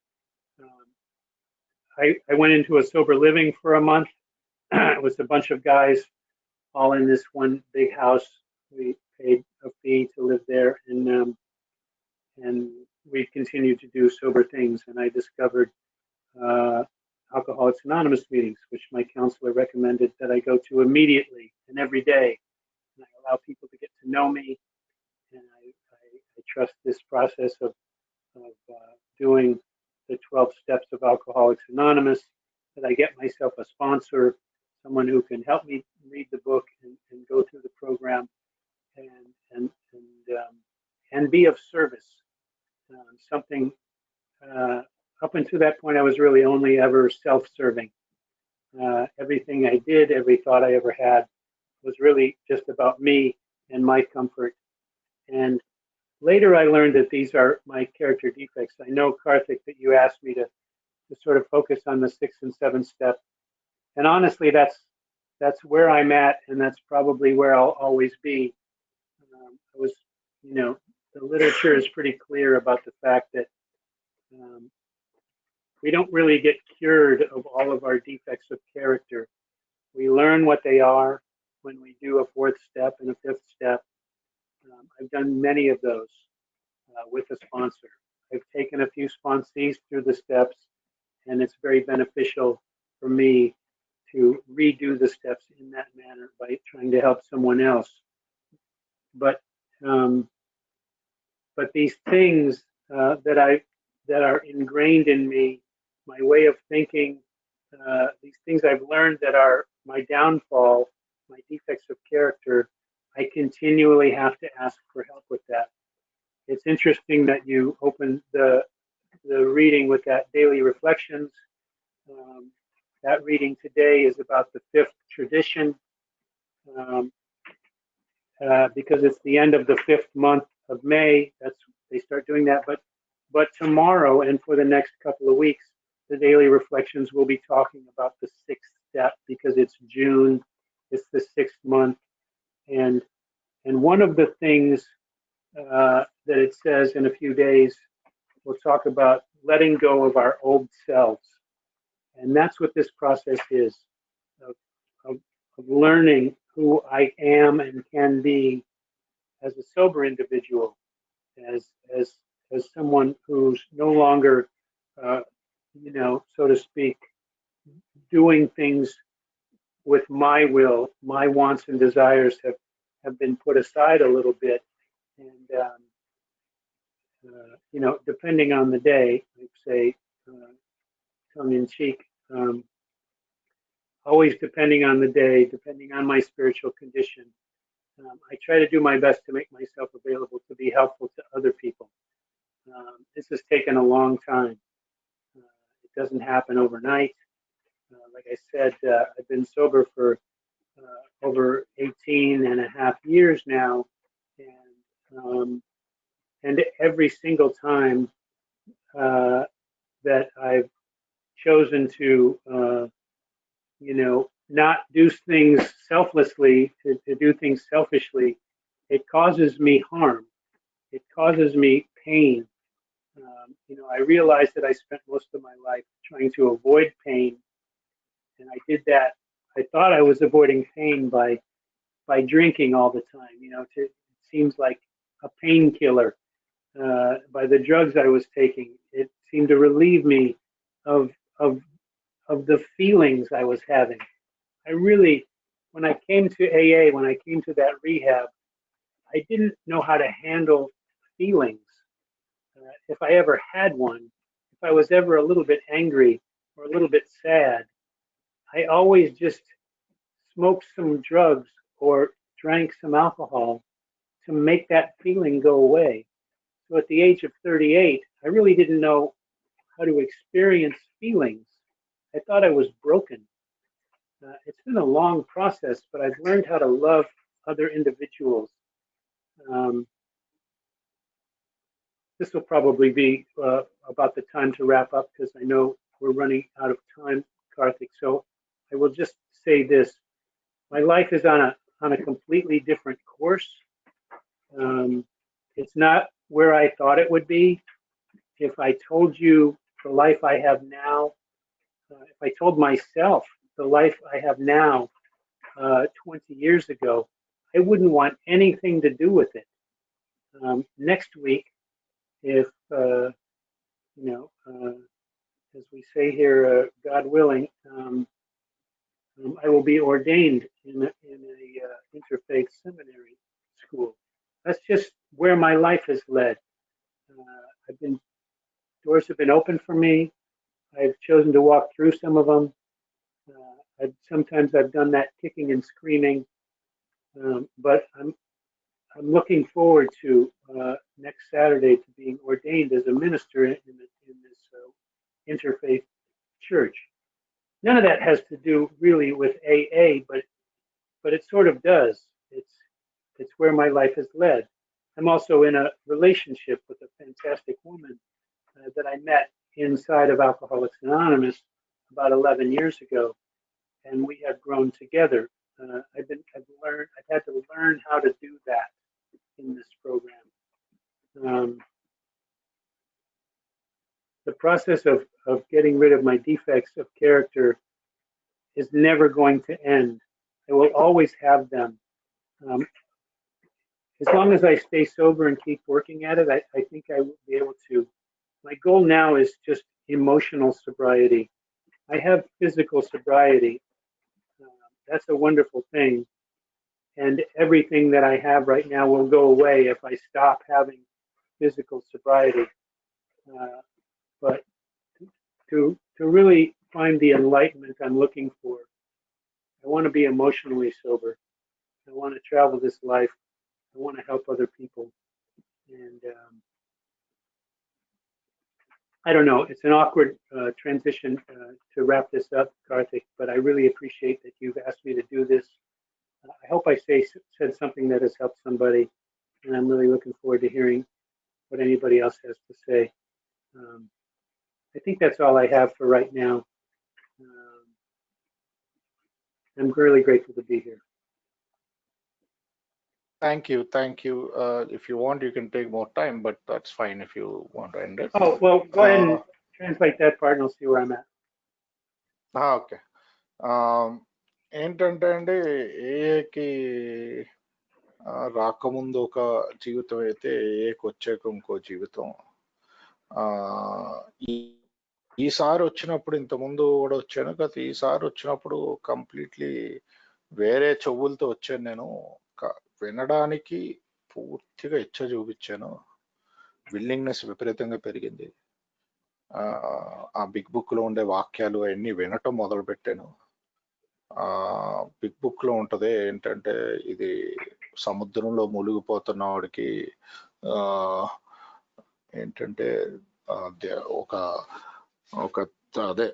Speaker 3: I went into a sober living for a month. It was a bunch of guys all in this one big house. We paid a fee to live there, and we continued to do sober things. And I discovered Alcoholics Anonymous meetings, which my counselor recommended that I go to immediately and every day. And I allow people to get to know me, and I trust this process of doing the 12 steps of Alcoholics Anonymous, that I get myself a sponsor, someone who can help me read the book and go through the program and and and, um, and be of service. Something up until that point, I was really only ever self-serving. Everything I did, every thought I ever had, was really just about me and my comfort. And later, I learned that these are my character defects. I know, Karthik, that you asked me to sort of focus on the 6th and 7th step, and honestly, that's where I'm at, and that's probably where I'll always be. I was, you know, the literature is pretty clear about the fact that um, we don't really get cured of all of our defects of character. We learn what they are when we do a 4th step and a 5th step. I've done many of those with a sponsor. I've taken a few sponsees through the steps, and it's very beneficial for me to redo the steps in that manner by trying to help someone else. But um, these things that are ingrained in me, my way of thinking, these things I've learned that are my downfall, my defects of character, I continually have to ask for help with that. It's interesting that you opened the reading with that daily reflections. Um, that reading today is about the 5th tradition, um, because it's the end of the 5th month of May. That's they start doing that. But tomorrow and for the next couple of weeks, the daily reflections will be talking about the 6th step because it's June. It's the 6th month, and one of the things that it says in a few days, we'll talk about letting go of our old selves. And that's what this process is, of, of, of learning who I am and can be as a sober individual, as someone who's no longer, so to speak, doing things with my will. My wants and desires have been put aside a little bit, and depending on the day, I'd say, tongue in cheek, always depending on the day, depending on my spiritual condition. I try to do my best to make myself available to be helpful to other people. This has taken a long time. It doesn't happen overnight. Like I said, I've been sober for over 18 and a half years now. And every single time that I've chosen to, not do things selflessly, to do things selfishly, it causes me harm. It causes me pain. I realized that I spent most of my life trying to avoid pain, and I did that. I thought I was avoiding pain by drinking all the time. It seems like a painkiller. By the drugs I was taking, it seemed to relieve me of of the feelings I was having. I really, when I came to AA, when I came to that rehab, I didn't know how to handle feelings. If I ever had one, if I was ever a little bit angry or a little bit sad, I always just smoked some drugs or drank some alcohol to make that feeling go away. So at the age of 38, I really didn't know how to experience feelings. I thought I was broken. It's been a long process, but I've learned how to love other individuals. Um, this will probably be about the time to wrap up because I know we're running out of time, Karthik. So I will just say this: my life is on a completely different course. It's not where I thought it would be. If I told you the life I have now, if I told myself the life I have now 20 years ago, I wouldn't want anything to do with it. Next week, if as we say here, God willing, I will be ordained in a interfaith seminary school. That's just where my life has led. I've been doors have been open for me. I've chosen to walk through some of them. Sometimes I've done that kicking and screaming, but I'm looking forward to next Saturday to being ordained as a minister in this interfaith church. None of that has to do really with AA, but it sort of does. It's where my life has led. I'm also in a relationship with a fantastic woman that I met inside of Alcoholics Anonymous about 11 years ago, and we have grown together. I've had to learn how to do that in this program. The process of getting rid of my defects of character is never going to end. I will always have them. As long as I stay sober and keep working at it, I think I will be able to. My goal now is just emotional sobriety. I have physical sobriety. That's a wonderful thing. And everything that I have right now will go away if I stop having physical sobriety. But to really find the enlightenment I'm looking for, I want to be emotionally sober. I want to travel this life. I want to help other people. And I don't know, it's an awkward transition to wrap this up, Karthik, but I really appreciate that you've asked me to do this. I hope I said something that has helped somebody, and I'm really looking forward to hearing what anybody else has to say. I think that's all I have for right now. I'm really grateful to be here.
Speaker 2: Thank you. If you want, you can take more time, but that's fine if you want to end it.
Speaker 3: Oh, well, go ahead and translate that part and I'll see where I'm at.
Speaker 2: Okay. ఏంటంటే అండి, ఏకి రాకముందు ఒక జీవితం అయితే ఏకి వచ్చాక ఇంకో జీవితం. ఈసారి వచ్చినప్పుడు ఇంతకుముందు కూడా వచ్చాను, కాకపోతే ఈసారి వచ్చినప్పుడు కంప్లీట్లీ వేరే చెవులతో వచ్చాను. నేను వినడానికి పూర్తిగా ఇచ్చ చూపించాను. విల్లింగ్నెస్ విపరీతంగా పెరిగింది. ఆ బిగ్ బుక్ లో ఉండే వాక్యాలు అవన్నీ వినటం మొదలు పెట్టాను. బిగ్ బుక్ లో ఉంటది ఏంటంటే, ఇది సముద్రంలో మునిగిపోతున్న వాడికి ఏంటంటే ఒక అదే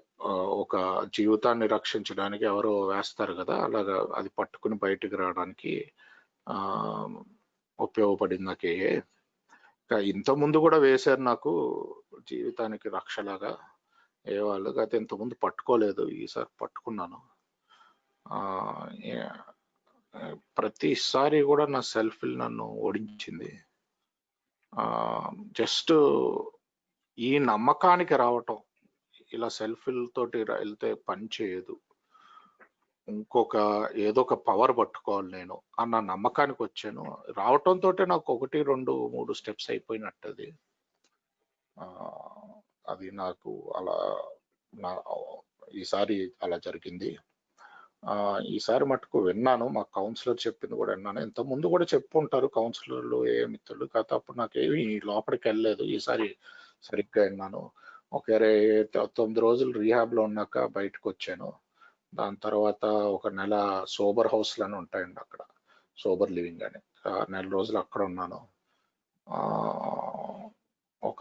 Speaker 2: ఒక జీవితాన్ని రక్షించడానికి ఎవరో వేస్తారు కదా, అలాగా అది పట్టుకుని బయటికి రావడానికి ఉపయోగపడింది నాకు. ఇంత ముందు కూడా వేశారు నాకు జీవితానికి రక్షలాగా ఏ వాళ్ళు, అయితే ఇంతకుముందు పట్టుకోలేదు, ఈసారి పట్టుకున్నాను. ప్రతిసారి కూడా నా సెల్ఫ్ నన్ను ఓడించింది. జస్ట్ ఈ నమ్మకానికి రావటం, ఇలా సెల్ఫ్ తోటి వెళ్తే పని చేయదు, ఇంకొక ఏదో ఒక పవర్ పట్టుకోవాలి నేను అన్న నమ్మకానికి వచ్చాను. రావటంతో నాకు 1, 2, 3 స్టెప్స్ అయిపోయినట్టు. అది నాకు అలా ఈసారి అలా జరిగింది. ఈసారి మటుకు విన్నాను, మా కౌన్సిలర్ చెప్పింది కూడా విన్నాను. ఇంత ముందు కూడా చెప్పుంటారు కౌన్సిలర్లు, ఏ మిత్రులు, కాకపోతే అప్పుడు నాకేమి లోపలికి వెళ్ళలేదు. ఈసారి సరిగ్గా విన్నాను. ఒక 9 రోజులు రీహాబ్ లో ఉన్నాక బయటకు వచ్చాను. దాని తర్వాత 1 నెల సోబర్ హౌస్లు అని ఉంటాయండి అక్కడ, సోబర్ లివింగ్ అని, 6 నెల రోజులు అక్కడ ఉన్నాను. ఒక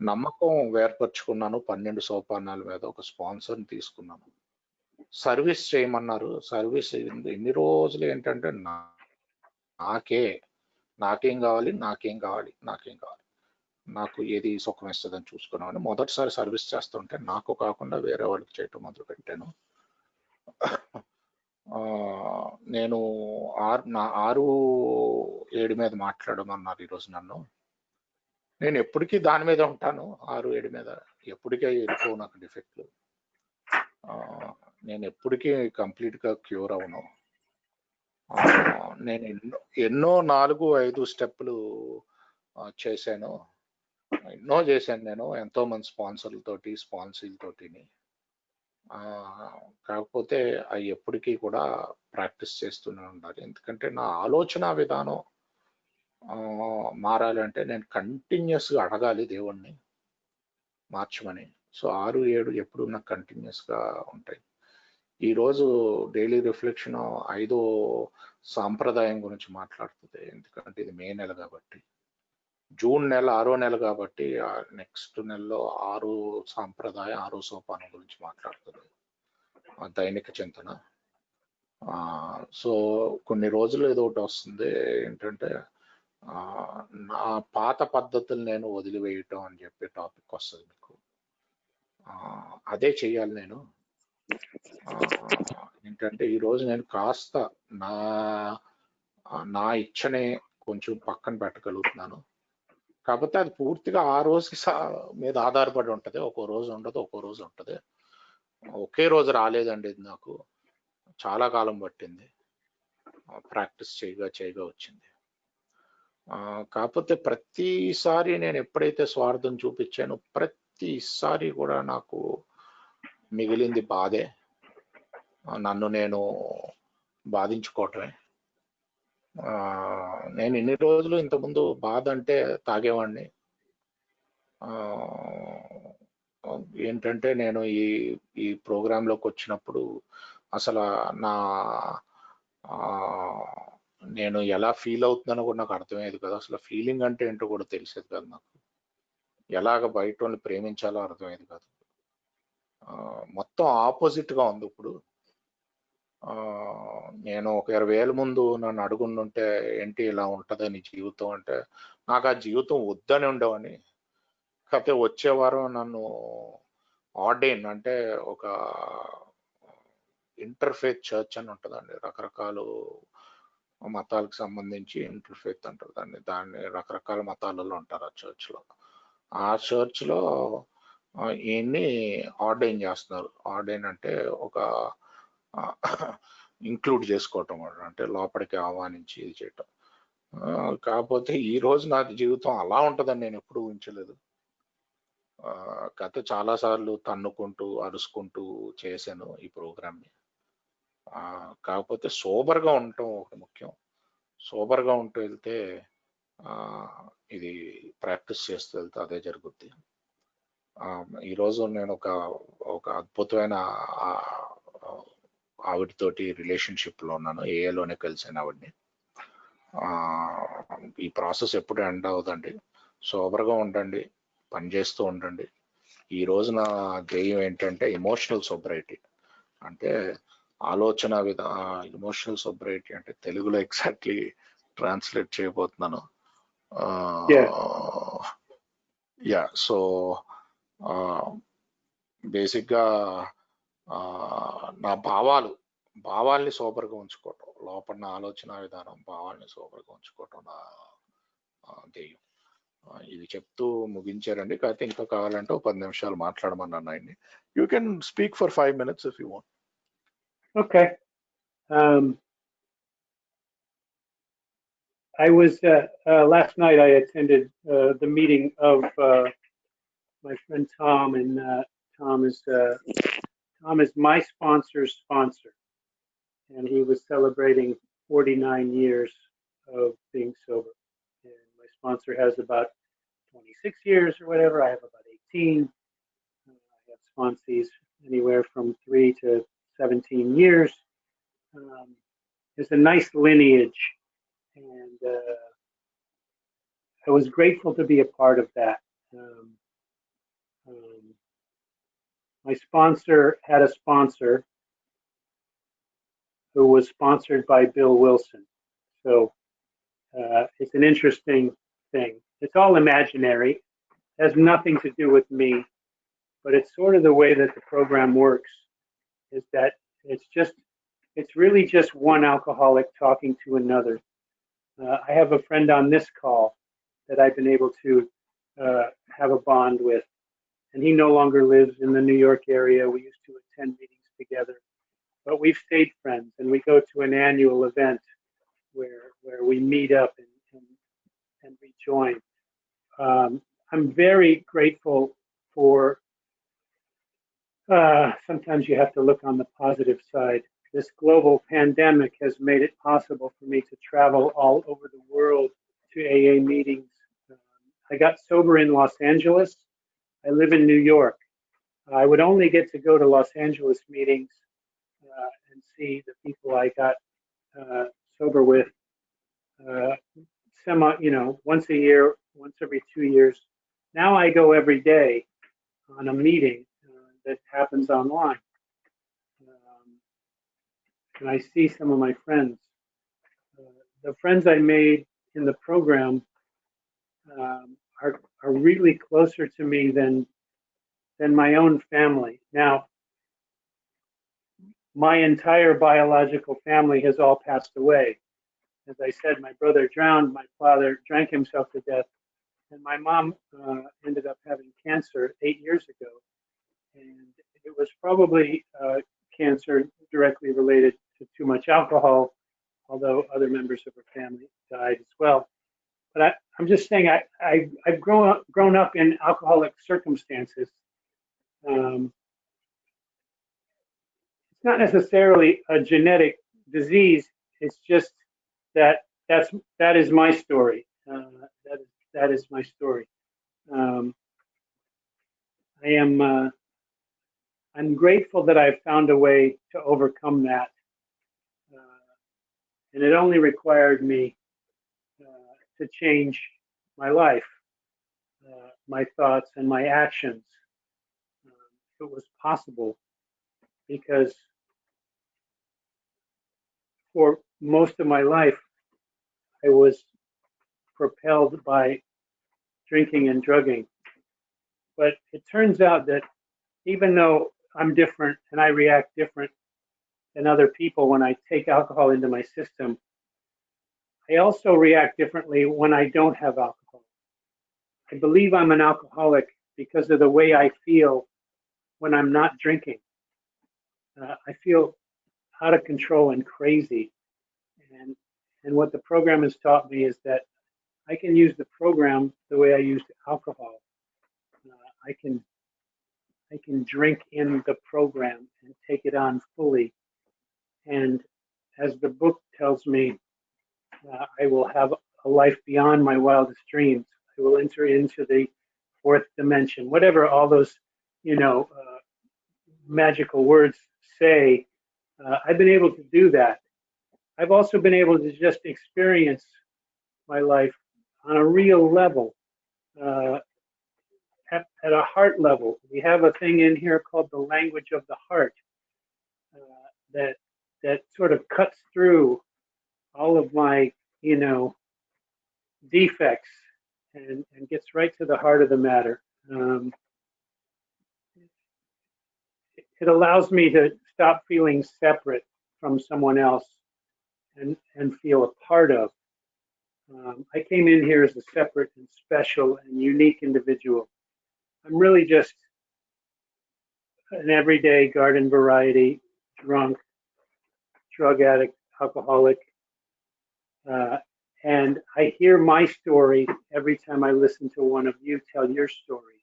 Speaker 2: నమ్మకం ఏర్పరచుకున్నాను. 12 సోపానాల మీద ఒక స్పాన్సర్ని తీసుకున్నాను. సర్వీస్ చేయమన్నారు. సర్వీస్ ఎన్ని రోజులు ఏంటంటే, నాకేం కావాలి, నాకు ఏది సుఖం ఇస్తుందని చూసుకున్నామని మొదటిసారి సర్వీస్ చేస్తుంటే నాకు కాకుండా వేరే వాళ్ళకి చేయటం మొదలు పెట్టాను. నేను 6-7 మీద మాట్లాడమన్నారు ఈరోజు నన్ను. నేను ఎప్పటికీ దాని మీద ఉంటాను, 6-7 మీద ఎప్పటికీ వెళ్ళిపో నాకు డిఫెక్ట్లు. నేను ఎప్పటికీ కంప్లీట్ గా క్యూర్ అవును. నేను ఎన్నో 4-5 స్టెప్పులు చేశాను, నేను ఎంతో మంది స్పాన్సర్లతోటి. కాకపోతే అవి ఎప్పటికీ కూడా ప్రాక్టీస్ చేస్తూనే ఉండాలి. ఎందుకంటే నా ఆలోచన విధానం మారాలంటే నేను కంటిన్యూస్ గా అడగాలి దేవుణ్ణి. మార్చమని. సో 6, 7 ఎప్పుడు నాకు కంటిన్యూస్గా ఉంటాయి. ఈరోజు డైలీ రిఫ్లెక్షన్ 5వ సాంప్రదాయం గురించి మాట్లాడుతుంది. ఎందుకంటే ఇది మే నెల కాబట్టి, జూన్ నెల 6వ నెల కాబట్టి నెక్స్ట్ నెలలో 6 సాంప్రదాయం 6 సోపానం గురించి మాట్లాడుతుంది దైనిక చింతన. సో కొన్ని రోజులు ఏదో ఒకటి వస్తుంది ఏంటంటే నా పాత పద్ధతులు నేను వదిలివేయటం అని చెప్పి టాపిక్ వస్తుంది మీకు. అదే చెయ్యాలి నేను. ఏంటంటే ఈరోజు నేను కాస్త నా నా ఇచ్చనే కొంచెం పక్కన పెట్టగలుగుతున్నాను. కాకపోతే అది పూర్తిగా ఆ రోజుకి మీద ఆధారపడి ఉంటుంది. ఒక్కో రోజు ఉండదు, ఒక్కో రోజు ఉంటుంది. ఒకే రోజు రాలేదండి ఇది నాకు, చాలా కాలం పట్టింది, ప్రాక్టీస్ చేయగా వచ్చింది. కాకపోతే ప్రతిసారి నేను ఎప్పుడైతే స్వార్థం చూపించానో ప్రతిసారి కూడా నాకు మిగిలింది బాధే, నన్ను నేను బాధించుకోవటమే. నేను ఇన్ని రోజులు ఇంతకుముందు బాధ అంటే తాగేవాడిని. ఏంటంటే నేను ఈ ప్రోగ్రాంలోకి వచ్చినప్పుడు అసలు నేను ఎలా ఫీల్ అవుతున్నానో కూడా నాకు అర్థమయ్యేది కదా. అసలు ఫీలింగ్ అంటే ఏంటో కూడా తెలిసేది కాదు నాకు. ఎలాగ బయట వాళ్ళని ప్రేమించాలో అర్థమయ్యేది కాదు. మొత్తం ఆపోజిట్గా ఉంది ఇప్పుడు. నేను ఒక 20 ఏళ్ళ ముందు నన్ను అడుగుంటే ఏంటి ఇలా ఉంటుందని జీవితం అంటే, నాకు ఆ జీవితం వద్దని ఉండేవాడిని. కాకపోతే వచ్చే వారం నన్ను ఆర్డైన్ అంటే ఒక ఇంటర్ఫేత్ చర్చ్ అని ఉంటుందండి, రకరకాల మతాలకు సంబంధించి ఇంటర్ఫేత్ అంటారు దాన్ని రకరకాల మతాలలో ఉంటారు ఆ చర్చ్లో. ఆ చర్చ్లో ఈయన్ని ఆర్డైన్ చేస్తున్నారు. ఆర్డైన్ అంటే ఒక ఇంక్లూడ్ చేసుకోవటం, అంటే లోపలికి ఆహ్వానించి ఇది చేయటం. కాకపోతే ఈ రోజు నా జీవితం అలా ఉంటుందని నేను ఎప్పుడు ఊహించలేదు. గత చాలాసార్లు తన్నుకుంటూ అరుచుకుంటూ చేశాను ఈ ప్రోగ్రామ్ని. కాకపోతే సోబర్గా ఉండటం ఒకటి ముఖ్యం. సోబర్గా ఉంటూ వెళ్తే ఇది ప్రాక్టీస్ చేస్తూ వెళ్తే అదే జరుగుద్ది. ఈరోజు నేను ఒక అద్భుతమైన ఆవిడతోటి రిలేషన్షిప్లో ఉన్నాను. ఏఏలోనే కలిసాను ఆవిడని. ఈ ప్రాసెస్ ఎప్పుడు ఎండ్ అవ్వదండి. సోబర్గా ఉండండి, పనిచేస్తూ ఉండండి. ఈ రోజు నా ధ్యేయం ఏంటంటే ఎమోషనల్ సోబరైటీ. అంటే ఆలోచన ఎమోషనల్ సోబరైటీ అంటే తెలుగులో ఎగ్జాక్ట్లీ ట్రాన్స్లేట్ చేయబోతున్నాను. యా, సో బేసిక్గా నా భావాల్ని సోబర్గా ఉంచుకోవటం, లోపల నా ఆలోచన విధానం భావాల్ని సోబర్గా ఉంచుకోవటం నా ధ్యేయం. ఇది చెప్తూ ముగించారండి. కాకపోతే ఇంకా కావాలంటే 10 నిమిషాలు మాట్లాడమన్నాను ఆయన్ని. You can speak for 5 minutes if you want.
Speaker 3: Okay. I was last night. I attended the meeting of my friend Tom, and Tom is my sponsor's sponsor, and he was celebrating 49 years of being sober. And my sponsor has about 26 years or whatever. I have about 18. I have sponsees anywhere from 3 to 17 years. There's a nice lineage, and I was grateful to be a part of that. My sponsor had a sponsor who was sponsored by Bill Wilson. So it's an interesting thing. It's all imaginary. It has nothing to do with me, but it's sort of the way that the program works, is that it's really just one alcoholic talking to another. I have a friend on this call that I've been able to have a bond with, and he no longer lives in the New York area. We used to attend meetings together, but we've stayed friends, and we go to an annual event where we meet up and rejoin. I'm very grateful for, sometimes you have to look on the positive side. This global pandemic has made it possible for me to travel all over the world to AA meetings. I got sober in Los Angeles. I live in New York. I would only get to go to Los Angeles meetings and see the people I got sober with once a year, once every 2 years. Now I go every day on a meeting that happens online. And I see some of my friends. The friends I made in the program are really closer to me than my own family. Now, my entire biological family has all passed away. As I said, my brother drowned, my father drank himself to death, and my mom ended up having cancer 8 years ago. And it was probably cancer directly related to too much alcohol, although other members of her family died as well. But I'm just saying, I've grown up in alcoholic circumstances. It's not necessarily a genetic disease. It's just that is my story. That is my story. I'm grateful that I've found a way to overcome that, and it only required me to change my life, my thoughts, and my actions. It was possible because for most of my life, I was propelled by drinking and drugging. But it turns out that even though I'm different and I react different than other people when I take alcohol into my system, I also react differently when I don't have alcohol. I believe I'm an alcoholic because of the way I feel when I'm not drinking. I feel out of control and crazy. And what the program has taught me is that I can use the program the way I used alcohol. I can drink in the program and take it on fully. And as the book tells me, I will have a life beyond my wildest dreams. I will enter into the fourth dimension, whatever all those, magical words say. I've been able to do that. I've also been able to just experience my life on a real level, at a heart level. We have a thing in here called the language of the heart that sort of cuts through all of my, defects and gets right to the heart of the matter. It allows me to stop feeling separate from someone else and feel a part of. I came in here as a separate and special and unique individual. I'm really just an everyday garden variety, drunk, drug addict, alcoholic. And I hear my story every time I listen to one of you tell your story.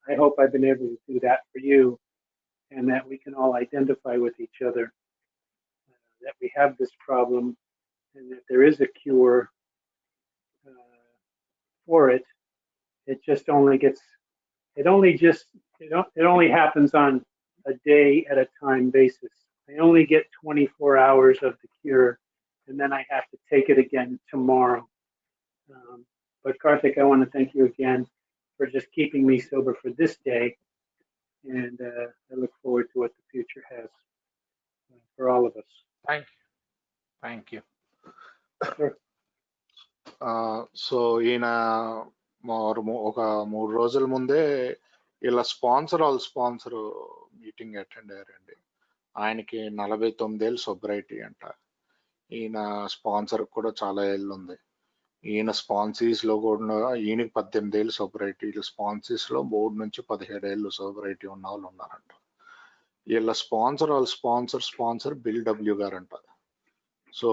Speaker 3: I hope I've been able to do that for you, and that we can all identify with each other, that we have this problem, and that there is a cure for it. It just only gets, it only happens on a day at a time basis. I only get 24 hours of the cure, and then I have to take it again tomorrow. But Karthik, I want to thank you again for just keeping me sober for this day, and I look forward to what the future has for all of us.
Speaker 2: Thank you.
Speaker 3: Sure.
Speaker 2: So ఈయన ఒక 3 రోజుల ముందే ఇలా sponsor meeting attend అయ్యారండి. ఆయనకి 49 ఏళ్ళు సొబ్రైటీ అంట. ఈయన స్పాన్సర్ కూడా చాలా ఏళ్ళు ఉంది. ఈయన స్పాన్సీస్ లో కూడా ఈయనకి 18 ఏళ్ళు సొబ్రైటీ. స్పాన్సీస్ లో 3 నుంచి 17 ఏళ్ళు సొబ్రైటీ ఉన్న వాళ్ళు ఉన్నారంట. వీళ్ళ స్పాన్సర్ బిల్ డబ్ల్యూ గారు అంట. సో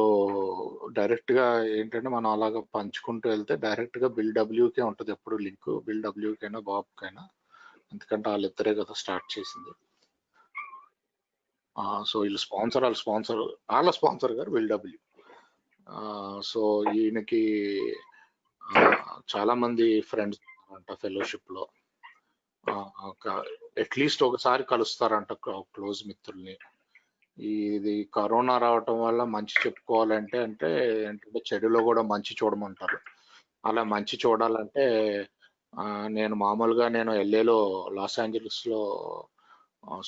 Speaker 2: డైరెక్ట్ గా ఏంటంటే మనం అలాగ పంచుకుంటూ వెళ్తే డైరెక్ట్ గా బిల్ డబ్ల్యూకే ఉంటుంది ఎప్పుడు లింక్, బిల్ డబ్ల్యూకైనా బాబుకైనా, ఎందుకంటే వాళ్ళిద్దరే కదా స్టార్ట్ చేసింది. సో వీళ్ళు వాళ్ళ స్పాన్సర్ గారు బిల్ డబ్ల్యూ. సో ఈయనకి చాలా మంది ఫ్రెండ్స్ అంట ఫెలోషిప్ లో. అట్లీస్ట్ ఒకసారి కలుస్తారంట క్లోజ్ మిత్రుల్ని. ఇది కరోనా రావటం వల్ల మంచి చెప్పుకోవాలంటే ఏంటంటే చెడులో కూడా మంచి చూడమంటారు. అలా మంచి చూడాలంటే నేను మామూలుగా ఎల్ఏలో లాస్ ఏంజలస్ లో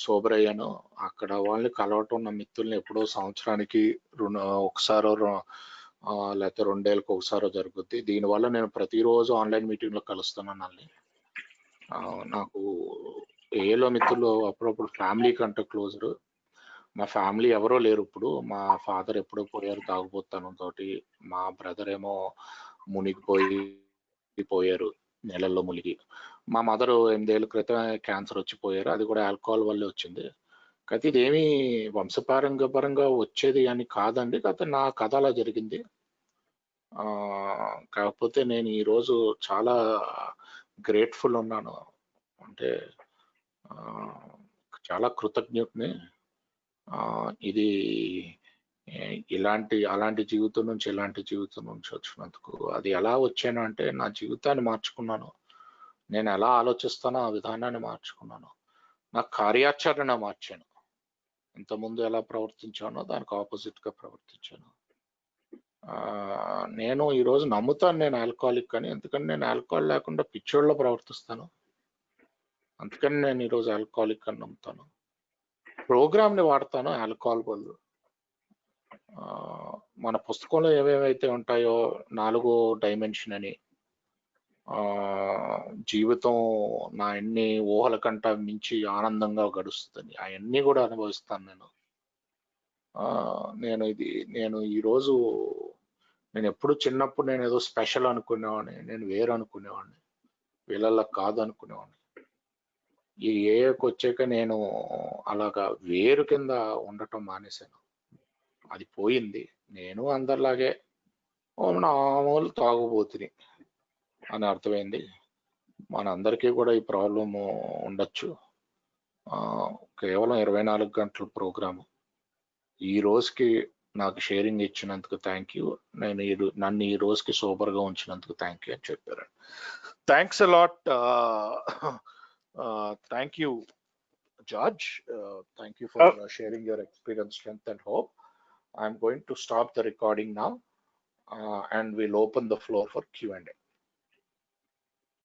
Speaker 2: సోబర్ అయ్యాను. అక్కడ వాళ్ళని కలవటం నా మిత్రుల్ని ఎప్పుడో సంవత్సరానికి ఒకసారో లేకపోతే 2 ఏళ్ళకి ఒకసారో జరుగుద్ది. దీనివల్ల నేను ప్రతిరోజు ఆన్లైన్ మీటింగ్ లో కలుస్తున్నాను వాళ్ళని. నాకు ఏలో మిత్రులు అప్పుడప్పుడు ఫ్యామిలీ కంటే క్లోజర్. మా ఫ్యామిలీ ఎవరో లేరు ఇప్పుడు. మా ఫాదర్ ఎప్పుడో పోయారు తాగుబోతనంతో. మా బ్రదర్ ఏమో పోయారు నెలల్లో మునిగి. మా మదర్ 8 ఏళ్ల క్రితం క్యాన్సర్ వచ్చి పోయారు. అది కూడా ఆల్కహాల్ వల్లే వచ్చింది. కాకపోతే ఇదేమి వంశపారంపరంగా వచ్చేది అని కాదండి. కాకపోతే నా కథ అలా జరిగింది. కాకపోతే నేను ఈరోజు చాలా గ్రేట్ఫుల్ ఉన్నాను. అంటే చాలా కృతజ్ఞతని. ఇది అలాంటి జీవితం నుంచి వచ్చినందుకు. అది ఎలా వచ్చాను అంటే నా జీవితాన్ని మార్చుకున్నాను. నేను ఎలా ఆలోచిస్తానో ఆ విధానాన్ని మార్చుకున్నాను. నా కార్యాచరణ మార్చాను. ఇంతకుముందు ఎలా ప్రవర్తించానో దానికి ఆపోజిట్ గా ప్రవర్తించాను. నేను ఈరోజు నమ్ముతాను నేను ఆల్కహాలిక్ అని. ఎందుకంటే నేను ఆల్కహాల్ లేకుండా పిచ్చోళ్ళలో ప్రవర్తిస్తాను. అందుకని నేను ఈరోజు ఆల్కహాలిక్ అని నమ్ముతాను. ప్రోగ్రామ్ ని వాడతాను ఆల్కహాల్ బదులు. మన పుస్తకంలో ఏవేవైతే ఉంటాయో 4 డైమెన్షన్ అని, జీవితం నా ఎన్ని ఊహల కంట మించి ఆనందంగా గడుస్తుంది, అవన్నీ కూడా అనుభవిస్తాను నేను. నేను ఈరోజు నేను ఎప్పుడు చిన్నప్పుడు నేను ఏదో స్పెషల్ అనుకునేవాడిని, నేను వేరు అనుకునేవాడిని, వీళ్ళల్లో కాదు అనుకునేవాడిని. ఈ ఏఏకి వచ్చాక నేను అలాగా వేరు కింద ఉండటం మానేశాను. అది పోయింది. నేను అందరిలాగే మామూలు తాగుబోతుని అని అర్థమైంది. మనందరికీ కూడా ఈ ప్రాబ్లం ఉండొచ్చు. కేవలం 24 గంటల ప్రోగ్రాము. ఈ రోజుకి నాకు షేరింగ్ ఇచ్చినందుకు థ్యాంక్ యూ. నన్ను ఈ రోజుకి సూపర్ గా ఉంచినందుకు థ్యాంక్ యూ అని చెప్పారు. Thanks a lot. Thank you George. Thank you for sharing your experience, strength and hope. I'm going to stop the recording now and we'll open the floor for Q&A.